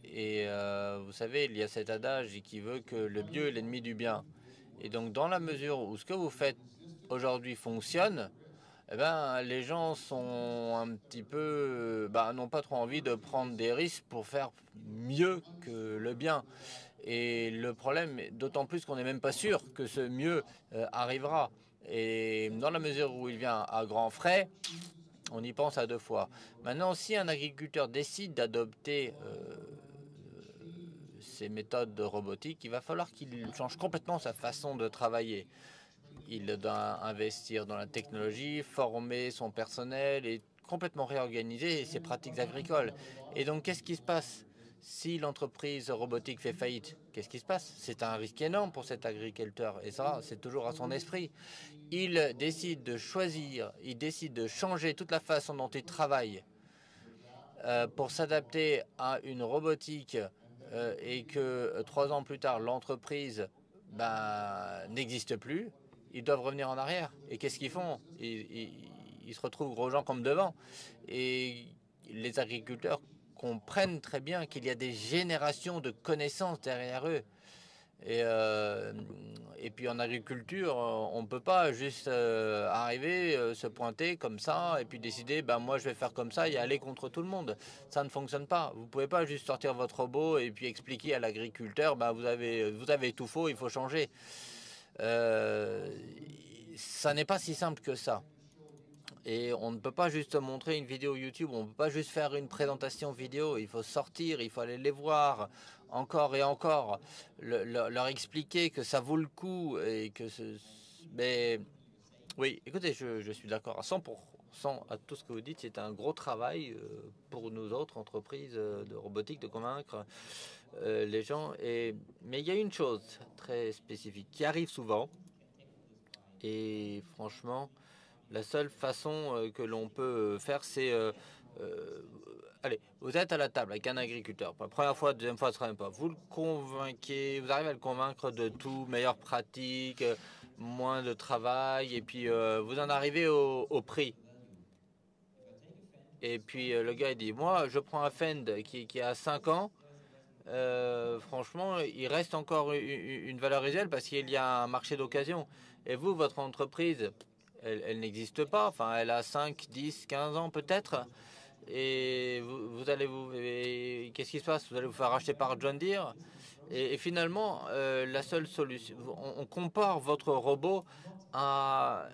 Et vous savez, il y a cet adage qui veut que le mieux est l'ennemi du bien. Et donc, dans la mesure où ce que vous faites aujourd'hui fonctionne, eh ben, les gens sont un petit peu, n'ont pas trop envie de prendre des risques pour faire mieux que le bien. Et le problème, d'autant plus qu'on n'est même pas sûr que ce mieux arrivera. Et dans la mesure où il vient à grands frais, on y pense à 2 fois. Maintenant, si un agriculteur décide d'adopter ces méthodes de robotique, il va falloir qu'il change complètement sa façon de travailler. Il doit investir dans la technologie, former son personnel et complètement réorganiser ses pratiques agricoles. Et donc, qu'est-ce qui se passe? Si l'entreprise robotique fait faillite, qu'est-ce qui se passe? C'est un risque énorme pour cet agriculteur. Et ça, c'est toujours à son esprit. Il décide de choisir, il décide de changer toute la façon dont il travaille pour s'adapter à une robotique et que 3 ans plus tard, l'entreprise n'existe plus. Ils doivent revenir en arrière. Et qu'est-ce qu'ils font? Ils se retrouvent gros gens comme devant. Et les agriculteurs comprennent très bien qu'il y a des générations de connaissances derrière eux. Et puis en agriculture, on ne peut pas juste arriver, se pointer comme ça et puis décider, moi je vais faire comme ça et aller contre tout le monde. Ça ne fonctionne pas. Vous ne pouvez pas juste sortir votre robot et puis expliquer à l'agriculteur, vous avez tout faux, il faut changer. Ça n'est pas si simple que ça. Et on ne peut pas juste montrer une vidéo YouTube, on ne peut pas juste faire une présentation vidéo, il faut sortir, il faut aller les voir encore et encore, leur expliquer que ça vaut le coup et que mais oui, écoutez, je suis d'accord à 100% à tout ce que vous dites, c'est un gros travail pour nous autres entreprises de robotique de convaincre les gens. Mais il y a une chose très spécifique qui arrive souvent et franchement, la seule façon que l'on peut faire, c'est... allez, vous êtes à la table avec un agriculteur. Pour la première fois, deuxième fois, troisième fois. Vous le convainquez, vous arrivez à le convaincre de tout, meilleure pratique, moins de travail, et puis vous en arrivez au prix. Et puis le gars, il dit, moi, je prends un Fend qui a 5 ans. Franchement, il reste encore une valeur résiduelle parce qu'il y a un marché d'occasion. Et vous, votre entreprise... Elle n'existe pas, enfin elle a 5, 10, 15 ans peut-être. Et qu'est-ce qui se passe? Vous allez vous faire racheter par John Deere. Et finalement, la seule solution, on compare votre robot à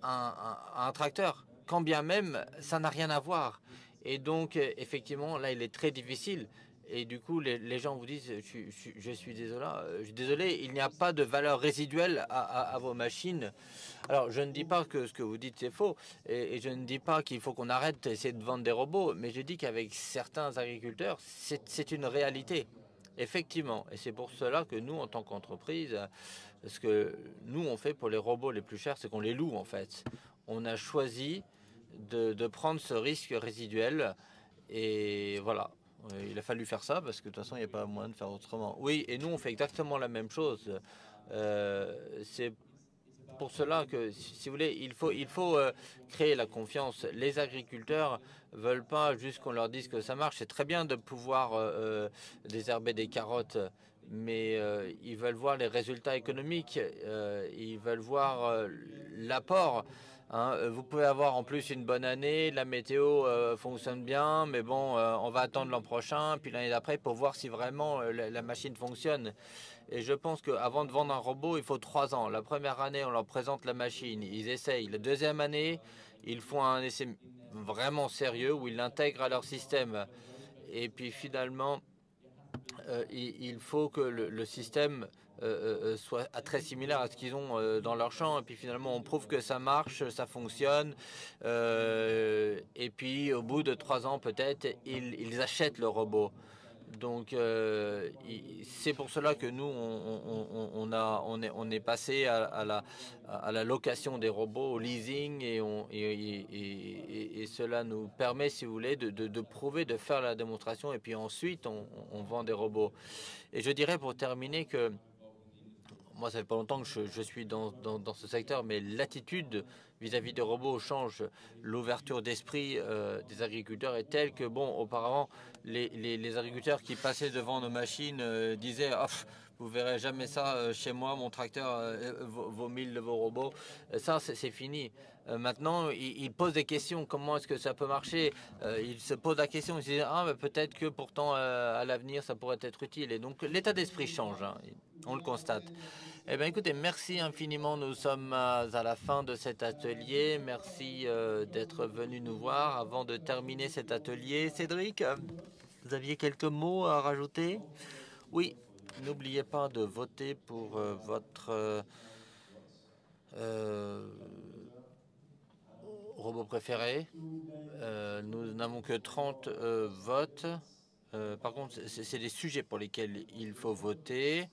un tracteur, quand bien même ça n'a rien à voir. Et donc, effectivement, là, il est très difficile. Et du coup, les gens vous disent, je suis désolé, il n'y a pas de valeur résiduelle à vos machines. Alors, je ne dis pas que ce que vous dites, c'est faux. Et je ne dis pas qu'il faut qu'on arrête d'essayer de vendre des robots. Mais je dis qu'avec certains agriculteurs, c'est une réalité. Effectivement. Et c'est pour cela que nous, en tant qu'entreprise, ce que nous, on fait pour les robots les plus chers, c'est qu'on les loue, en fait. On a choisi de prendre ce risque résiduel. Et voilà. Il a fallu faire ça parce que de toute façon, il n'y a pas moyen de faire autrement. Oui, et nous, on fait exactement la même chose. C'est pour cela que, si vous voulez, il faut créer la confiance. Les agriculteurs veulent pas juste qu'on leur dise que ça marche. C'est très bien de pouvoir désherber des carottes, mais ils veulent voir les résultats économiques. Ils veulent voir l'apport. Hein. Vous pouvez avoir en plus une bonne année, la météo fonctionne bien, mais bon, on va attendre l'an prochain, puis l'année d'après pour voir si vraiment la machine fonctionne. Et je pense qu'avant de vendre un robot, il faut 3 ans. La première année, on leur présente la machine, ils essayent. La deuxième année, ils font un essai vraiment sérieux où ils l'intègrent à leur système. Et puis finalement, il faut que le système soit très similaire à ce qu'ils ont dans leur champ. Et puis finalement, on prouve que ça marche, ça fonctionne. Et puis au bout de 3 ans, peut-être, ils achètent le robot. Donc c'est pour cela que nous on est passé à la location des robots, au leasing et cela nous permet, si vous voulez, de prouver, de faire la démonstration et puis ensuite on vend des robots. Et je dirais pour terminer que moi, ça fait pas longtemps que je suis dans ce secteur, mais l'attitude vis-à-vis des robots change. L'ouverture d'esprit des agriculteurs est telle que, bon, auparavant, les agriculteurs qui passaient devant nos machines disaient oh, vous verrez jamais ça chez moi, mon tracteur vaut 1000 de vos robots. Ça, c'est fini. Maintenant, ils posent des questions. Comment est-ce que ça peut marcher? Ils se posent la question. Ils se disent peut-être que pourtant à l'avenir ça pourrait être utile. Et donc l'état d'esprit change. Hein, on le constate. Eh bien, écoutez, merci infiniment. Nous sommes à la fin de cet atelier. Merci d'être venu nous voir. Avant de terminer cet atelier, Cédric, vous aviez quelques mots à rajouter? Oui, n'oubliez pas de voter pour votre robot préféré. Nous n'avons que 30 votes. Par contre, c'est des sujets pour lesquels il faut voter.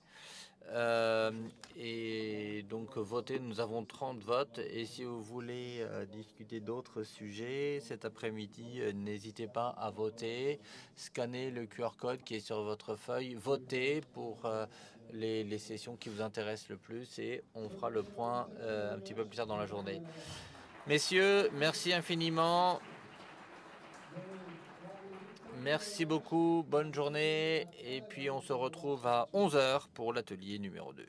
Et donc, voter, nous avons 30 votes. Et si vous voulez discuter d'autres sujets cet après-midi, n'hésitez pas à voter. Scannez le QR code qui est sur votre feuille. Votez pour les sessions qui vous intéressent le plus. Et on fera le point un petit peu plus tard dans la journée. Messieurs, merci infiniment. Merci beaucoup, bonne journée, et puis on se retrouve à 11 h pour l'atelier numéro 2.